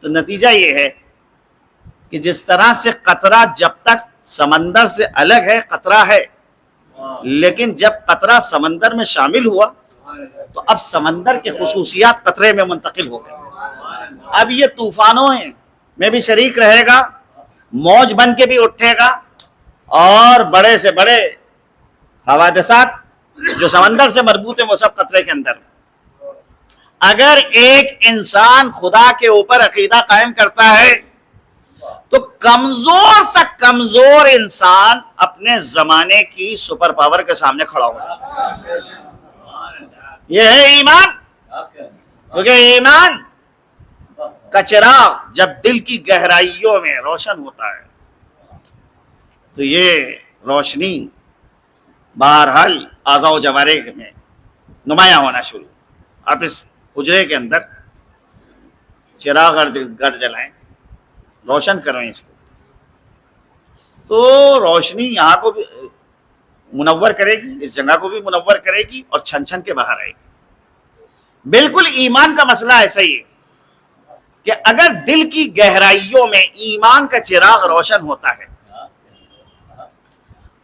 تو نتیجہ یہ ہے کہ جس طرح سے قطرہ جب تک سمندر سے الگ ہے، قطرہ ہے، لیکن جب قطرہ سمندر میں شامل ہوا تو اب سمندر کی خصوصیات قطرے میں منتقل ہو گئی۔ اب یہ طوفانوں میں بھی شریک رہے گا، موج بن کے بھی اٹھے گا، اور بڑے سے بڑے حوادثات جو سمندر سے مربوط ہیں وہ سب قطرے کے اندر۔ اگر ایک انسان خدا کے اوپر عقیدہ قائم کرتا ہے تو کمزور سے کمزور انسان اپنے زمانے کی سپر پاور کے سامنے کھڑا ہو جاتا ہے۔ یہ ہے ایمان، کیونکہ ایمان کا چراغ جب دل کی گہرائیوں میں روشن ہوتا ہے تو یہ روشنی بہرحال اعضاء و جوارح میں نمایاں ہونا شروع۔ آپ اس حجرے کے اندر چراغ گھر جلائیں، روشن کرویں اس کو، تو روشنی یہاں کو بھی منور کرے گی، اس جگہ کو بھی منور کرے گی، اور چھن چھن کے باہر آئے گی۔ بالکل ایمان کا مسئلہ ایسا ہی ہے کہ اگر دل کی گہرائیوں میں ایمان کا چراغ روشن ہوتا ہے،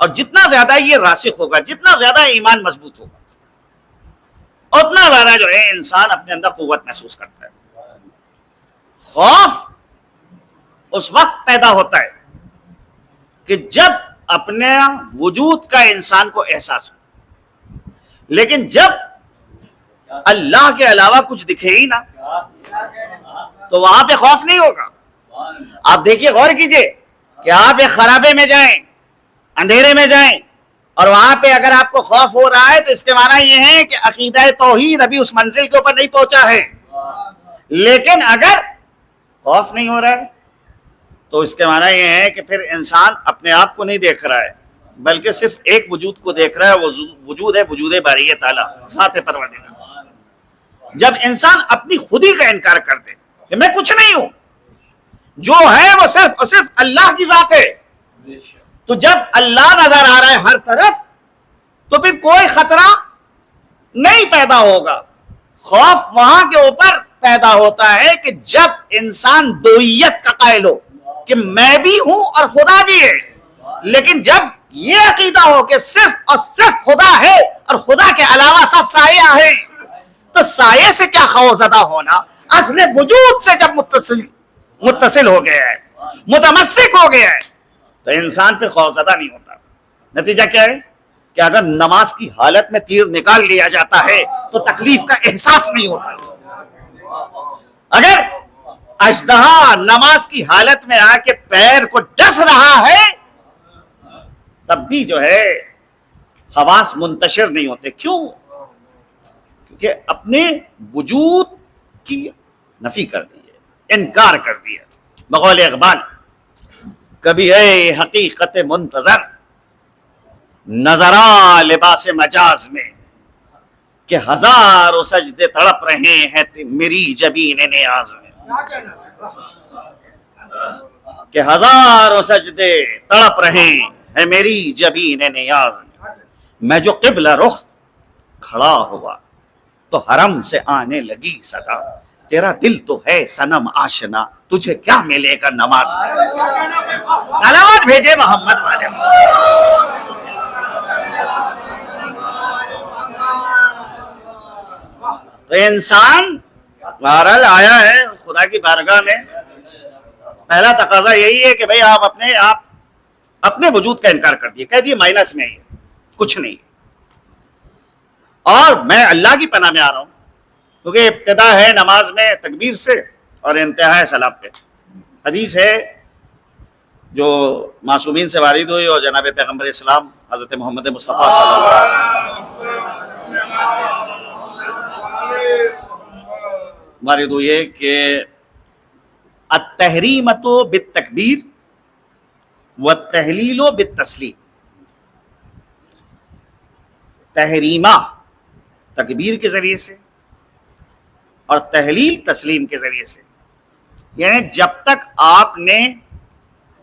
اور جتنا زیادہ یہ راسخ ہوگا، جتنا زیادہ ایمان مضبوط ہوگا، اتنا زیادہ جو ہے انسان اپنے اندر قوت محسوس کرتا ہے۔ خوف اس وقت پیدا ہوتا ہے کہ جب اپنے وجود کا انسان کو احساس ہو، لیکن جب اللہ کے علاوہ کچھ دکھے ہی نہ تو وہاں پہ خوف نہیں ہوگا۔ آپ دیکھیے، غور کیجئے کہ آپ ایک خرابے میں جائیں، اندھیرے میں جائیں، اور وہاں پہ اگر آپ کو خوف ہو رہا ہے تو اس کے معنی یہ ہے کہ عقیدہ توحید ابھی اس منزل کے اوپر نہیں پہنچا ہے۔ لیکن اگر خوف نہیں ہو رہا ہے تو اس کے معنی یہ ہے کہ پھر انسان اپنے آپ کو نہیں دیکھ رہا ہے، بلکہ صرف ایک وجود کو دیکھ رہا ہے، وہ وجود ہے وجود باری تعالیٰ، ذات پروردگار۔ جب انسان اپنی خودی کا انکار کر دے کہ میں کچھ نہیں ہوں، جو ہے وہ صرف اور صرف اللہ کی ذات ہے، تو جب اللہ نظر آ رہا ہے ہر طرف تو پھر کوئی خطرہ نہیں پیدا ہوگا. خوف وہاں کے اوپر پیدا ہوتا ہے کہ جب انسان دوئیت کا قائل ہو کہ میں بھی ہوں اور خدا بھی ہے. لیکن جب یہ عقیدہ ہو کہ صرف اور صرف خدا ہے اور خدا کے علاوہ سب سایہ ہیں، تو سایہ سے کیا خوفزدہ ہونا، اصل وجود سے جب متصل ہو گیا ہے، متمسک ہو گیا ہے، تو انسان پہ خوفزدہ نہیں ہوتا. نتیجہ کیا ہے کہ اگر نماز کی حالت میں تیر نکال لیا جاتا ہے تو تکلیف کا احساس نہیں ہوتا. اگر اژدہا نماز کی حالت میں آ کے پیر کو ڈس رہا ہے تب بھی جو ہے حواس منتشر نہیں ہوتے. کیوں؟ کیونکہ اپنے وجود کی نفی کر دی ہے، انکار کر دیا. بقول اقبال، کبھی اے حقیقت منتظر نظرا لباس مجاز میں کہ ہزاروں سجدے تڑپ رہے ہیں میری جبین نیاز میں، کہ ہزاروں سجدے تڑپ رہے ہیں میری جبین نیاز میں. میں جو قبلہ رخ کھڑا ہوا تو حرم سے آنے لگی صدا، تیرا دل تو ہے صنم آشنا تجھے کیا ملے گا نماز میں. صلوات بھیجے محمد والے. تو انسان بہرحال آیا ہے خدا کی بارگاہ میں. پہلا تقاضا یہی ہے کہ بھئی آپ اپنے وجود کا انکار کر دیے، کہہ دیے مائنس میں ہی کچھ نہیں، اور میں اللہ کی پناہ میں آ رہا ہوں. کیونکہ ابتدا ہے نماز میں تکبیر سے اور انتہا ہے سلام پہ. حدیث ہے جو معصومین سے وارد ہوئی اور جناب پیغمبر اسلام حضرت محمد مصطفیٰ صلی اللہ علیہ وسلم وارد ہوئی ہے کہ التحریمۃ بالتکبیر والتہلیل بالتسلیم. تحریمہ تکبیر کے ذریعے سے اور تحلیل تسلیم کے ذریعے سے، یعنی جب تک آپ نے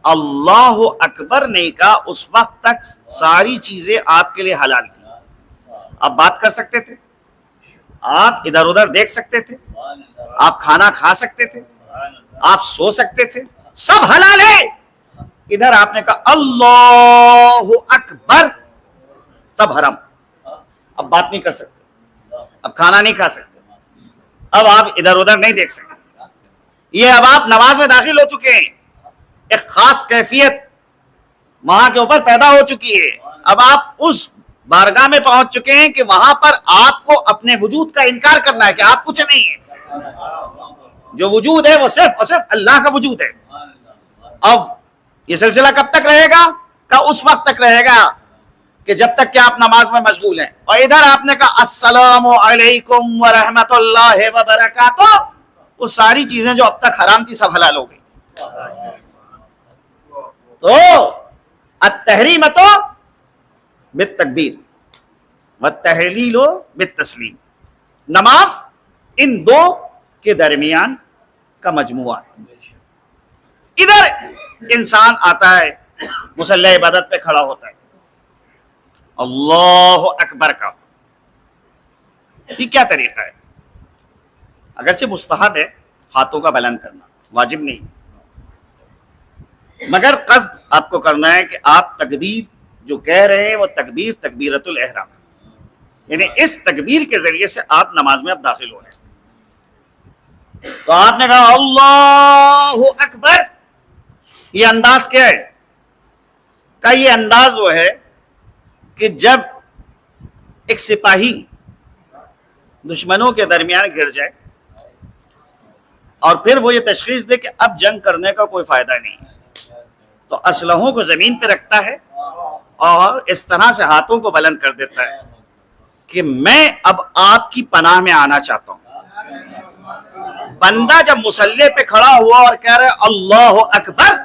اللہ اکبر نہیں کہا اس وقت تک ساری چیزیں آپ کے لیے حلال تھی. آپ بات کر سکتے تھے، آپ ادھر ادھر دیکھ سکتے تھے، آپ کھانا کھا سکتے تھے، آپ سو سکتے تھے، سب حلال ہے. ادھر آپ نے کہا اللہ اکبر، تب حرام. اب بات نہیں کر سکتے، اب کھانا نہیں کھا سکتے، اب آپ ادھر ادھر نہیں دیکھ سکتے. یہ اب آپ نماز میں داخل ہو چکے ہیں، ایک خاص کیفیت وہاں کے اوپر پیدا ہو چکی ہے. اب آپ اس بارگاہ میں پہنچ چکے ہیں کہ وہاں پر آپ کو اپنے وجود کا انکار کرنا ہے کہ آپ کچھ نہیں ہیں. جو وجود ہے وہ صرف اور صرف اللہ کا وجود ہے. اب یہ سلسلہ کب تک رہے گا؟ کہ اس وقت تک رہے گا کہ جب تک کہ آپ نماز میں مشغول ہیں. اور ادھر آپ نے کہا السلام علیکم ورحمۃ اللہ وبرکاتہ، وہ ساری چیزیں جو اب تک حرام تھی سب حلال ہو گئی. تو التحریمۃ بالتکبیر والتہلیل بالتسلیم، نماز ان دو کے درمیان کا مجموعہ ہے. ادھر انسان آتا ہے مصلی عبادت پہ کھڑا ہوتا ہے، اللہ اکبر کا یہ کیا طریقہ ہے؟ اگرچہ مستحب ہے ہاتھوں کا بلند کرنا، واجب نہیں، مگر قصد آپ کو کرنا ہے کہ آپ تکبیر جو کہہ رہے ہیں وہ تکبیر تکبیرۃ الاحرام، یعنی اس تکبیر کے ذریعے سے آپ نماز میں اب داخل ہو رہے ہیں. تو آپ نے کہا اللہ اکبر، یہ انداز کیا ہے؟ کہ یہ انداز وہ ہے کہ جب ایک سپاہی دشمنوں کے درمیان گھر جائے اور پھر وہ یہ تشخیص دے کہ اب جنگ کرنے کا کوئی فائدہ نہیں، تو اسلحوں کو زمین پہ رکھتا ہے اور اس طرح سے ہاتھوں کو بلند کر دیتا ہے کہ میں اب آپ کی پناہ میں آنا چاہتا ہوں. بندہ جب مصلی پہ کھڑا ہوا اور کہہ رہے اللہ اکبر،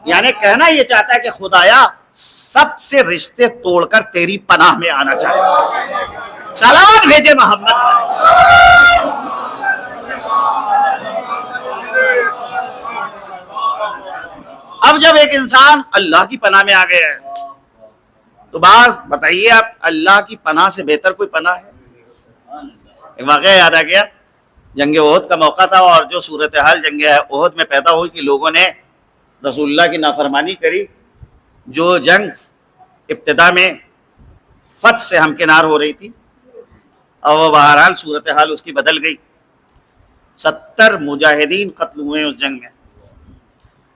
یعنی کہنا یہ چاہتا ہے کہ خدایا سب سے رشتے توڑ کر تیری پناہ میں آنا چاہتا ہوں. صلوات بھیجے محمد. اب جب ایک انسان اللہ کی پناہ میں آ گیا ہے تو بات بتائیے آپ، اللہ کی پناہ سے بہتر کوئی پناہ ہے؟ ایک واقعہ یاد آ گیا، جنگ احد کا موقع تھا، اور جو صورتحال جنگ احد میں پیدا ہوئی کہ لوگوں نے رسول اللہ کی نافرمانی کری. جو جنگ ابتدا میں فتح سے ہمکنار ہو رہی تھی، اور وہ بہرحال صورتحال اس کی بدل گئی. 70 مجاہدین قتل ہوئے اس جنگ میں.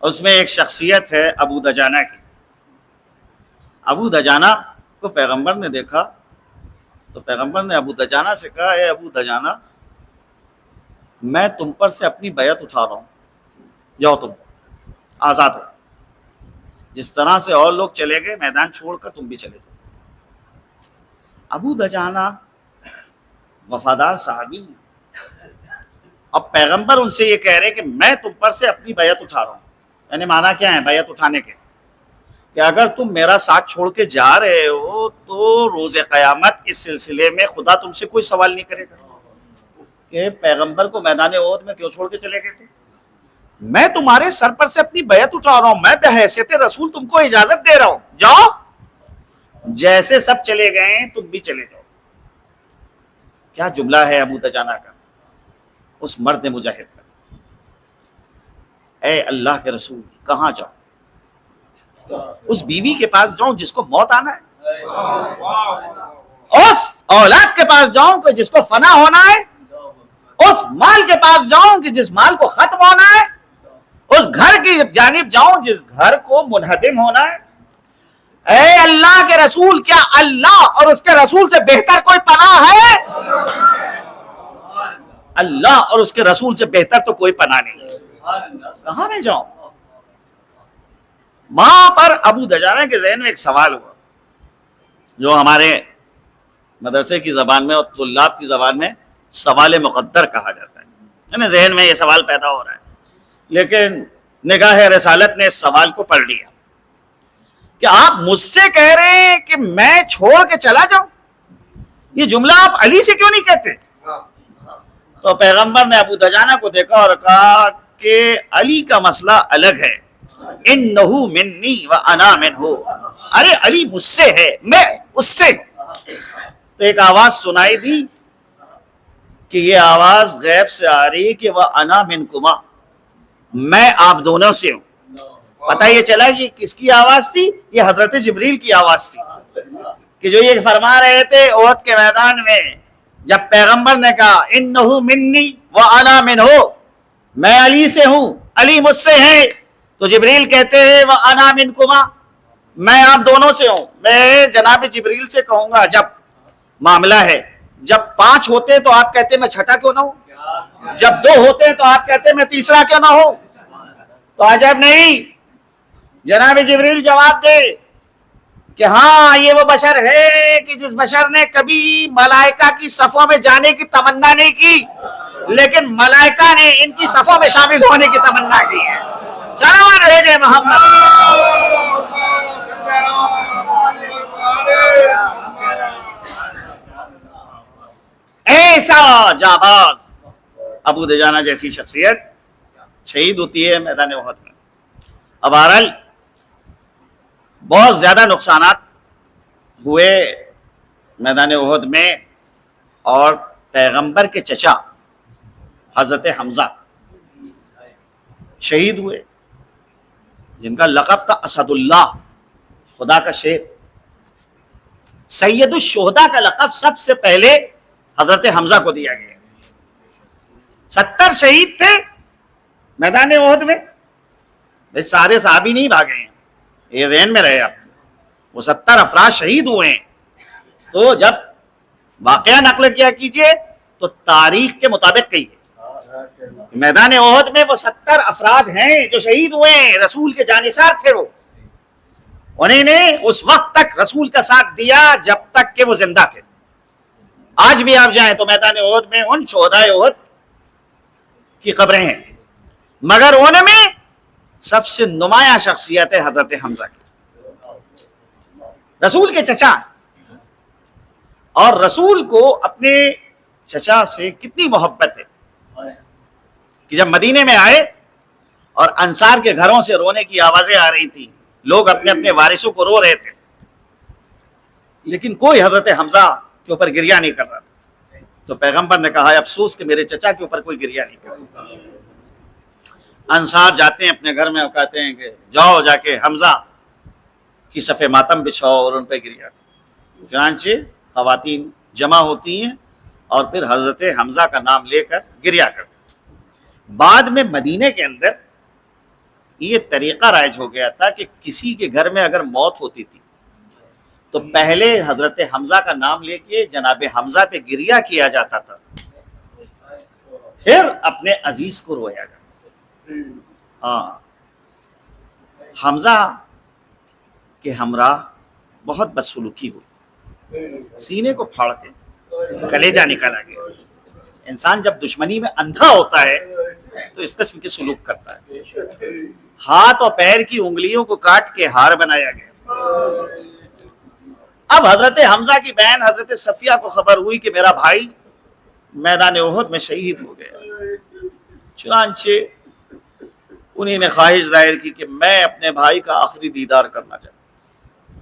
اس میں ایک شخصیت ہے ابو دجانہ کی. ابو دجانہ کو پیغمبر نے دیکھا تو پیغمبر نے ابو دجانہ سے کہا، اے ابو دجانہ، میں تم پر سے اپنی بیعت اٹھا رہا ہوں، جاؤ تم آزاد ہو. جس طرح سے اور لوگ چلے گئے میدان چھوڑ کر، تم بھی چلے جاؤ. ابو دجانہ وفادار صحابی. اب پیغمبر ان سے یہ کہہ رہے کہ میں تم پر سے اپنی بیعت اٹھا رہا ہوں. یعنی معنی کیا ہے بیعت اٹھانے کے؟ کہ اگر تم میرا ساتھ چھوڑ کے جا رہے ہو تو روز قیامت اس سلسلے میں خدا تم سے کوئی سوال نہیں کرے گا کہ پیغمبر کو میدان احد میں کیوں چھوڑ کے چلے گئے تھے. میں تمہارے سر پر سے اپنی بیعت اٹھا رہا ہوں، میں بحیثیت رسول تم کو اجازت دے رہا ہوں، جاؤ. جیسے سب چلے گئے تم بھی چلے جاؤ. کیا جملہ ہے ابو دجانہ کا، اس مرد مجاہد کا. اے اللہ کے رسول، کہاں جاؤ؟ اس بیوی کے پاس جاؤں جس کو موت آنا ہے، اس اولاد کے پاس جاؤں کہ جس کو فنا ہونا ہے، اس مال کے پاس جاؤں کہ جس مال کو ختم ہونا ہے، اس گھر کی جانب جاؤں جس گھر کو منہدم ہونا ہے. اے اللہ کے رسول، کیا اللہ اور اس کے رسول سے بہتر کوئی پناہ ہے؟ اللہ اور اس کے رسول سے بہتر تو کوئی پناہ نہیں ہے. کہاں میں جاؤں؟ وہاں پر ابو دجانہ کے ذہن میں ایک سوال ہوا، جو ہمارے مدرسے کی زبان میں اور طلاب کی زبان میں سوال مقدر کہا جاتا ہے. یعنی ذہن میں یہ سوال پیدا ہو رہا ہے، لیکن نگاہ رسالت نے اس سوال کو پڑھ لیا کہ آپ مجھ سے کہہ رہے ہیں کہ میں چھوڑ کے چلا جاؤں، یہ جملہ آپ علی سے کیوں نہیں کہتے؟ تو پیغمبر نے ابو دجانہ کو دیکھا اور کہا کہ علی کا مسئلہ الگ ہے، انہو منی و انا منہ. ارے علی مجھ سے ہے، میں اس سے. تو ایک آواز سنائی دی کہ یہ آواز غیب سے آ رہی کہ وہ انا منکما، میں آپ دونوں سے ہوں. پتہ یہ چلا یہ کس کی آواز تھی؟ یہ حضرت جبریل کی آواز تھی کہ جو یہ فرما رہے تھے احد کے میدان میں. جب پیغمبر نے کہا انہو منی و انا منہ، میں علی سے ہوں، علی مجھ سے ہے، تو جبریل کہتے ہیں وہ انا منکما، میں آپ دونوں سے ہوں. میں جناب جبریل سے کہوں گا جب معاملہ ہے، جب 5 ہوتے تو آپ کہتے میں چھٹا کیوں نہ ہوں، جب 2 ہوتے تو آپ کہتے میں تیسرا کیوں نہ ہوں. تو عجب نہیں، جناب جبریل جواب دے کہ ہاں یہ وہ بشر ہے کہ جس بشر نے کبھی ملائکہ کی صفوں میں جانے کی تمنا نہیں کی، لیکن ملائکہ نے ان کی صفوں میں شامل ہونے کی تمنا کی ہے. سلام بھیجے محمد. ایسا جاباز ابو دجانہ جیسی شخصیت شہید ہوتی ہے میدان احد میں. اب بہرحال بہت زیادہ نقصانات ہوئے میدان احد میں، اور پیغمبر کے چچا حضرت حمزہ شہید ہوئے، جن کا لقب تھا اسد اللہ، خدا کا شیر. سید الشہداء کا لقب سب سے پہلے حضرت حمزہ کو دیا گیا. 70 شہید تھے میدان احد میں. سارے صحابی نہیں بھاگے ہیں، یہ ذہن میں رہے آپ. وہ 70 افراد شہید ہوئے ہیں. تو جب واقعہ نقل کیا کیجئے تو تاریخ کے مطابق کہیے میدان احد میں وہ 70 افراد ہیں جو شہید ہوئے ہیں. رسول کے جانثار تھے وہ، انہیں نے اس وقت تک رسول کا ساتھ دیا جب تک کہ وہ زندہ تھے. آج بھی آپ جائیں تو میدان احد میں ان شہداء احد کی قبریں ہیں، مگر ان میں سب سے نمایاں شخصیت ہے حضرت حمزہ کی، رسول کے چچا. اور رسول کو اپنے چچا سے کتنی محبت ہے کہ جب مدینے میں آئے اور انصار کے گھروں سے رونے کی آوازیں آ رہی تھی، لوگ اپنے اپنے وارثوں کو رو رہے تھے، لیکن کوئی حضرت حمزہ کے اوپر گریہ نہیں کر رہا تھا. تو پیغمبر نے کہا افسوس کہ میرے چچا کے اوپر کوئی گریہ نہیں کرتا. انصار جاتے ہیں اپنے گھر میں اور کہتے ہیں کہ جاؤ جا کے حمزہ کی صف ماتم بچھاؤ اور ان پہ گریہ کرو. چنانچہ خواتین جمع ہوتی ہیں اور پھر حضرت حمزہ کا نام لے کر گریہ کرتے. بعد میں مدینے کے اندر یہ طریقہ رائج ہو گیا تھا کہ کسی کے گھر میں اگر موت ہوتی تھی تو پہلے حضرت حمزہ کا نام لے کے جناب حمزہ پہ گریہ کیا جاتا تھا، پھر اپنے عزیز کو رویا جاتا. ہاں، حمزہ کے ہمراہ بہت بدسلوکی ہوئی، سینے کو پھاڑ کے کلیجہ نکالا گیا. انسان جب دشمنی میں اندھا ہوتا ہے تو اس قسم کے سلوک کرتا ہے. ہاتھ اور پیر کی انگلیوں کو کاٹ کے ہار بنایا گیا. اب حضرت حمزہ کی بہن حضرت صفیہ کو خبر ہوئی کہ میرا بھائی میدان احد میں شہید ہو گیا. چنانچہ انہیں نے خواہش ظاہر کی کہ میں اپنے بھائی کا آخری دیدار کرنا چاہتا ہوں.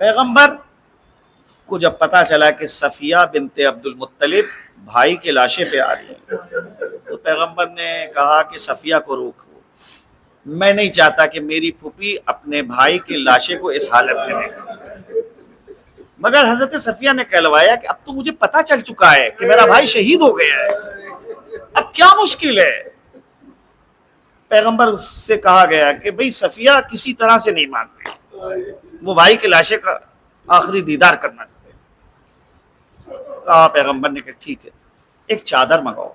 پیغمبر کو جب پتا چلا کہ صفیہ بنت عبد المطلب بھائی کے لاشے پہ آ رہی ہے تو پیغمبر نے کہا کہ صفیہ کو روکو، میں نہیں چاہتا کہ میری پھوپھی اپنے بھائی کے لاشے کو اس حالت میں دیکھے. مگر حضرت صفیہ نے کہلوایا کہ اب تو مجھے پتا چل چکا ہے کہ میرا بھائی شہید ہو گیا ہے، اب کیا مشکل ہے. پیغمبر سے کہا گیا کہ بھئی صفیہ کسی طرح سے نہیں مانتے، وہ بھائی کے لاشے کا آخری دیدار کرنا چاہتے. کہا پیغمبر نے کہ ٹھیک ہے، ایک چادر منگاؤ،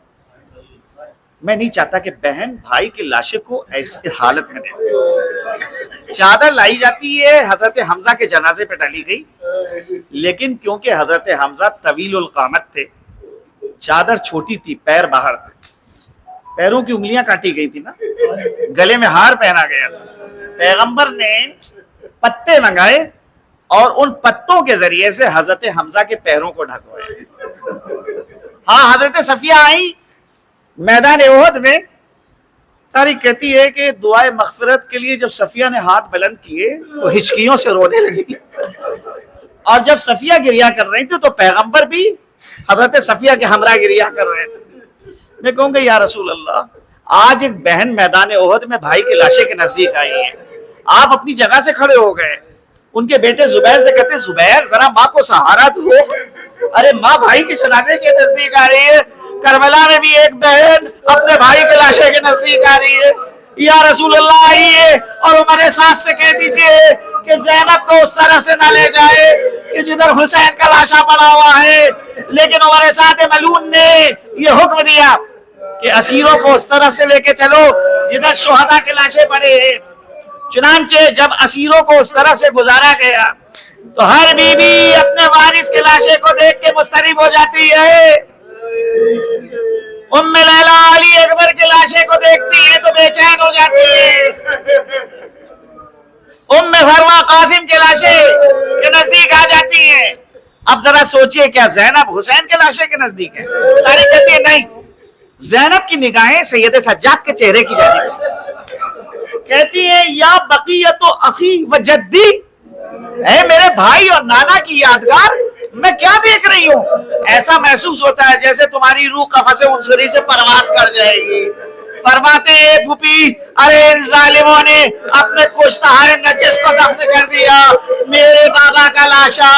میں نہیں چاہتا کہ بہن بھائی کے لاشے کو ایسی حالت میں دیکھے. چادر لائی جاتی ہے، حضرت حمزہ کے جنازے پہ ڈالی گئی، لیکن کیونکہ حضرت حمزہ طویل القامت تھے، چادر چھوٹی تھی، پیر باہر تھے، پیروں کی انگلیاں کاٹی گئی تھی نا، گلے میں ہار پہنا گیا تھا. پیغمبر نے پتے منگائے اور ان پتوں کے ذریعے سے حضرت حمزہ کے پیروں کو ڈھکوائے. ہاں، حضرت صفیہ آئی میدان احد میں. تاریخ کہتی ہے کہ دعائے مغفرت کے لیے جب صفیہ نے ہاتھ بلند کیے تو ہچکیوں سے رونے لگی، اور جب صفیہ گریہ کر رہی تھی تو پیغمبر بھی حضرت صفیہ کے ہمراہ گریہ کر رہے تھے. میں کہوں گا یا رسول اللہ، آج ایک بہن میدان احد میں بھائی کے لاشے کے نزدیک آئی ہے، آپ اپنی جگہ سے کھڑے ہو گئے. ان کے بیٹے زبیر سے کہتے زبیر ذرا ماں کو سہارا دو. ارے ماں بھائی کے جنازے کے نزدیک آ رہی ہے. کربلا میں بھی ایک بہن اپنے بھائی کے لاشے کے نزدیک آ رہی ہے. یا رسول اللہ آئیے اور عمر ساس سے کہہ دیجئے کہ زینب کو اس طرح سے نہ لے جائے کہ جدھر حسین کا لاشا پڑا ہوا ہے. لیکن عمر ساعت ملعون نے یہ حکم دیا کہ اسیروں کو اس طرف سے لے کے چلو جدھر شہداء کے لاشے پڑے ہیں. چنانچہ جب اسیروں کو اس طرف سے گزارا گیا تو ہر بی بی اپنے وارث کے لاشے کو دیکھ کے مضطرب ہو جاتی ہے. ام لیلا علی اکبر کے لاشے کو دیکھتی ہے تو بے چین ہو جاتی ہے. ام فروا قاسم کے لاشے کے نزدیک آ جاتی ہیں. اب ذرا سوچئے کیا زینب حسین کے لاشے کے نزدیک ہے؟ تاریخ کہتی ہے نہیں، زینب کی نگاہیں سید سجاد کے چہرے کی جانب کہتی ہے یا بقیت اخی و جدی، اے میرے بھائی اور نانا کی یادگار میں کیا دیکھ رہی ہوں. ایسا محسوس ہوتا ہے جیسے تمہاری روح قفس عنصری سے پرواز کر جائے گی. فرماتے ہیں پھوپھی ارے ان ظالموں نے اپنے کشتہائے نجس کو دفن کر دیا، میرے بابا کا لاشا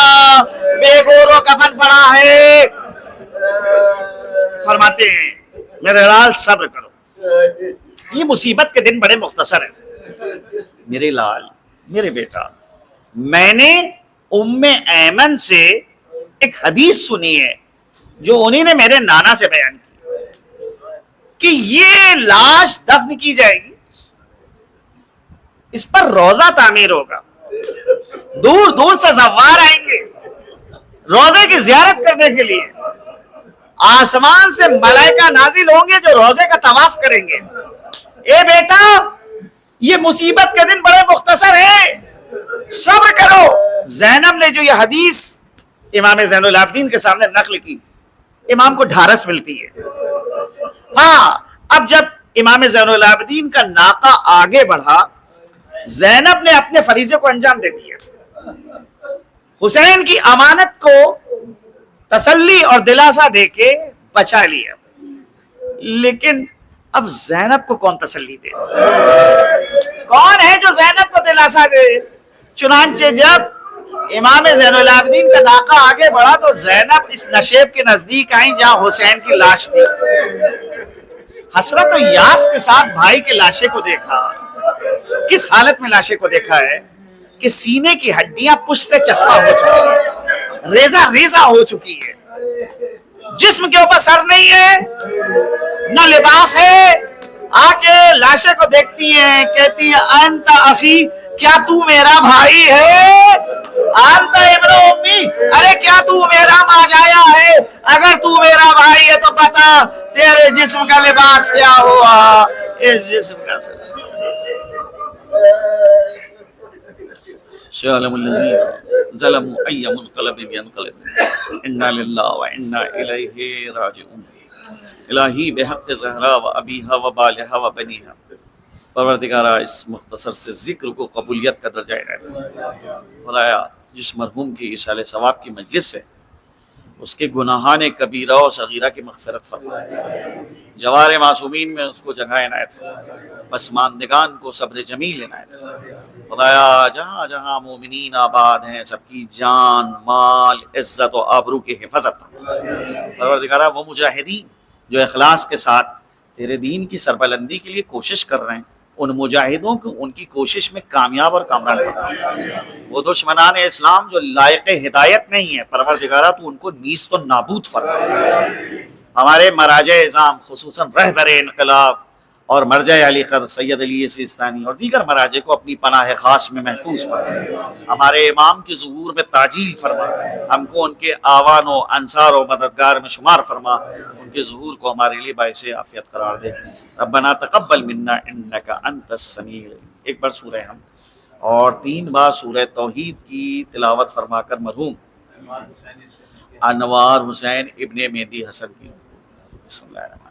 بے گور و کفن پڑا ہے. فرماتے ہیں میرے لال صبر کرو، یہ مصیبت کے دن بڑے مختصر ہیں. میرے لال، میرے بیٹا، میں نے ام ایمن سے ایک حدیث سنی ہے جو انہی نے میرے نانا سے بیان کی کہ یہ لاش دفن کی جائے گی، اس پر روزہ تعمیر ہوگا، دور دور سے زوار آئیں گے روزے کی زیارت کرنے کے لیے، آسمان سے ملائکہ نازل ہوں گے جو روزے کا طواف کریں گے. اے بیٹا، یہ مصیبت کے دن بڑے مختصر ہیں، صبر کرو. زینب نے جو یہ حدیث امام زین العابدین کے سامنے نقل کی، امام کو ڈھارس ملتی ہے. ہاں، اب جب امام زین العابدین کا ناقہ آگے بڑھا، زینب نے اپنے فریضے کو انجام دے دیا. حسین کی امانت کو تسلی اور دلاسا دے کے بچا لیا. لیکن اب زینب کو کون تسلی دے؟ کون ہے جو زینب کو دلاسا دے؟ چنانچہ جب امام زین العابدین کا ناقہ آگے بڑھا تو زینب اس نشیب کے نزدیک آئیں جہاں حسین کی لاش تھی. حسرت و یاس کے ساتھ بھائی کے لاشے کو دیکھا. کس حالت میں لاشے کو دیکھا ہے کہ سینے کی ہڈیاں پشت سے چسپاں ہو چکی ہیں, ریزہ ریزہ ہو چکی ہے, جسم کے اوپر سر نہیں ہے, نہ لباس ہے. آ کے لاشے کو دیکھتی ہیں, کہتی ہیں انت اخی, کیا تو میرا بھائی ہے؟ انت ابن امی, ارے کیا تو میرا ماجایا ہے؟ اگر تو میرا بھائی ہے تو بتا تیرے جسم کا لباس کیا ہوا؟ اس جسم کا شعلم الذین ظلموا ای منقلب ینقلب انا للہ و انا الیہ راجعون. الہی بحق زہرا و ابیہا و بالہا و بنیہا, پروردگارہ اس مختصر سے ذکر کو قبولیت کا درجہ عنایت. خدایا جس مرحوم کی اصالہ ثواب کی مجلس ہے اس کے گناہان کبیرہ و صغیرہ کی مغفرت فرما, جوار معصومین میں اس کو جگہ عنایت فرما, پسماندگان کو صبر جمیل عنایت فرما. خدایا جہاں جہاں مومنین آباد ہیں سب کی جان, مال, عزت و آبرو کی حفاظت فرما. پروردگارہ وہ مجاہدین جو اخلاص کے ساتھ تیرے دین کی سربلندی کے لیے کوشش کر رہے ہیں, ان مجاہدوں کو ان کی کوشش میں کامیاب اور کامران فرما. وہ دشمنان اسلام جو لائق ہدایت نہیں ہے, پروردگارہ تو ان کو نیست و نابود فرما. ہمارے مراجع اعظام خصوصاً رہبر انقلاب اور مرجع علی قدر سید علی سیستانی اور دیگر مراجع کو اپنی پناہ خاص میں محفوظ فرما. ہمارے امام کے ظہور میں تعجیل فرما, ہم کو ان کے آوان و انصار و مددگار میں شمار فرما, ان کے ظہور کو ہمارے لیے باعث عافیت قرار دے. ربنا تقبل منا انک انت السمیع العلیم. ایک بار سورہ ہم اور 3 بار سورہ توحید کی تلاوت فرما کر مرحوم انوار حسین ابن مہدی حسن کی. بسم اللہ الرحمن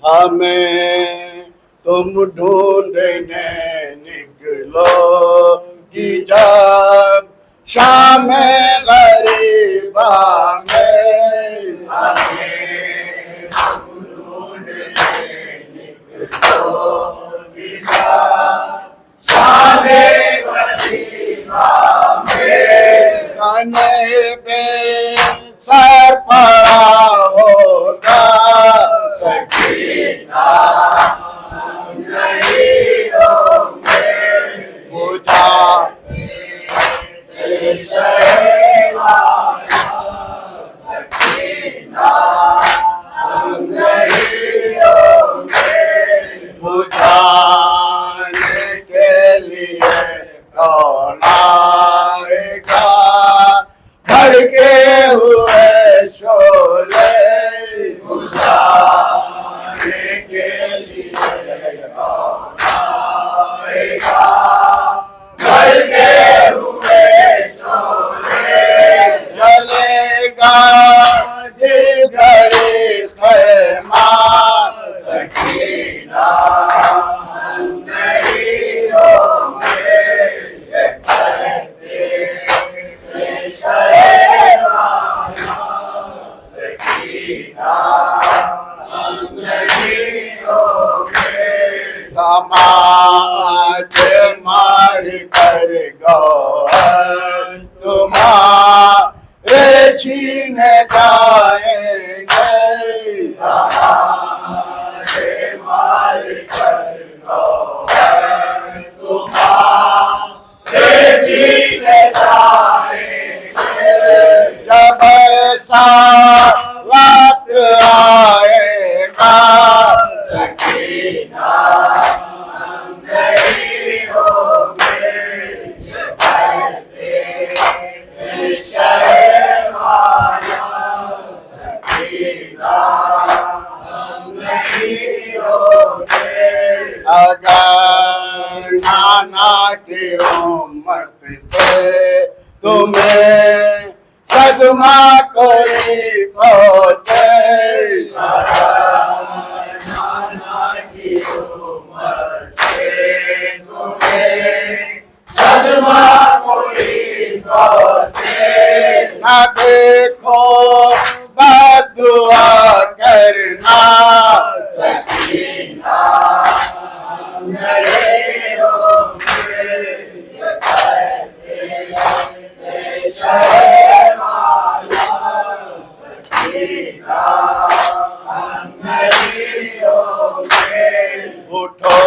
ہمیں تم ڈھونڈنے نکلو گی جب شام غریبا میں. ہمیں تم ڈھونڈنے نکلو گی جب شام غریبا میں. کانے پہ سر پڑا ہوگا سکینہ نہیں ہوں گے بجھا سکینہ نہیں ہوں گے بجھانے کے لیے کون آئے گا بھڑکے ہوئے شعلے. جلے گا جگری خیمہ سکینہ نہیں ہوں گے سکینہ نہیں ہوں گے. دماغ مار کر گوہر تمہارے چھین جائیں گے. مار کر گوہر تمہارے چھین جائیں گے. جب ایسا وقت آئے گا سکینہ نہیں ہوں گے. اگر نانا کی امت سے تمہیں صدمہ کوئی پہنچے. نانا کی امت سے تمہیں صدمہ دیکھو بد دعا کرنا سکینہ اٹھو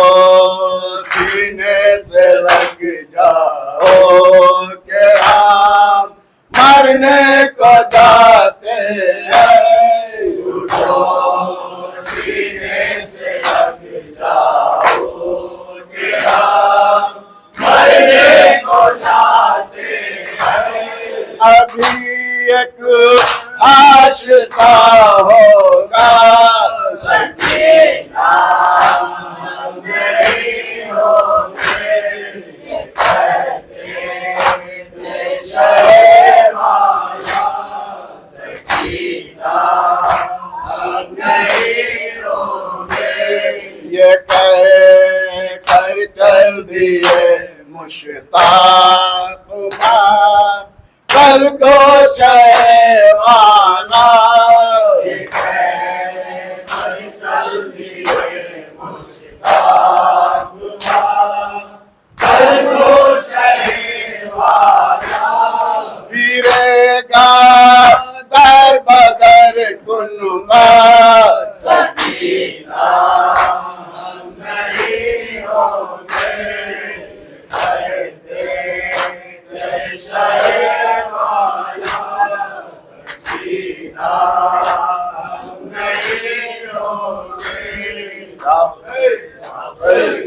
سینے سے لگ جاؤ کہ ہم مرنے کو جاتے ہیں اٹھو سینے سے لگ جاؤ کہ ہم مرنے کو جاتے ہیں ابھی ایک آشتا ہوگا سکینہ نہیں ہوگے یہ کہہ کر چل دیے مشتاق ماں کل کو شیوانا یہ کہہ کر چل دیے مشتاق ماں کل کو شیوانا پھرے گا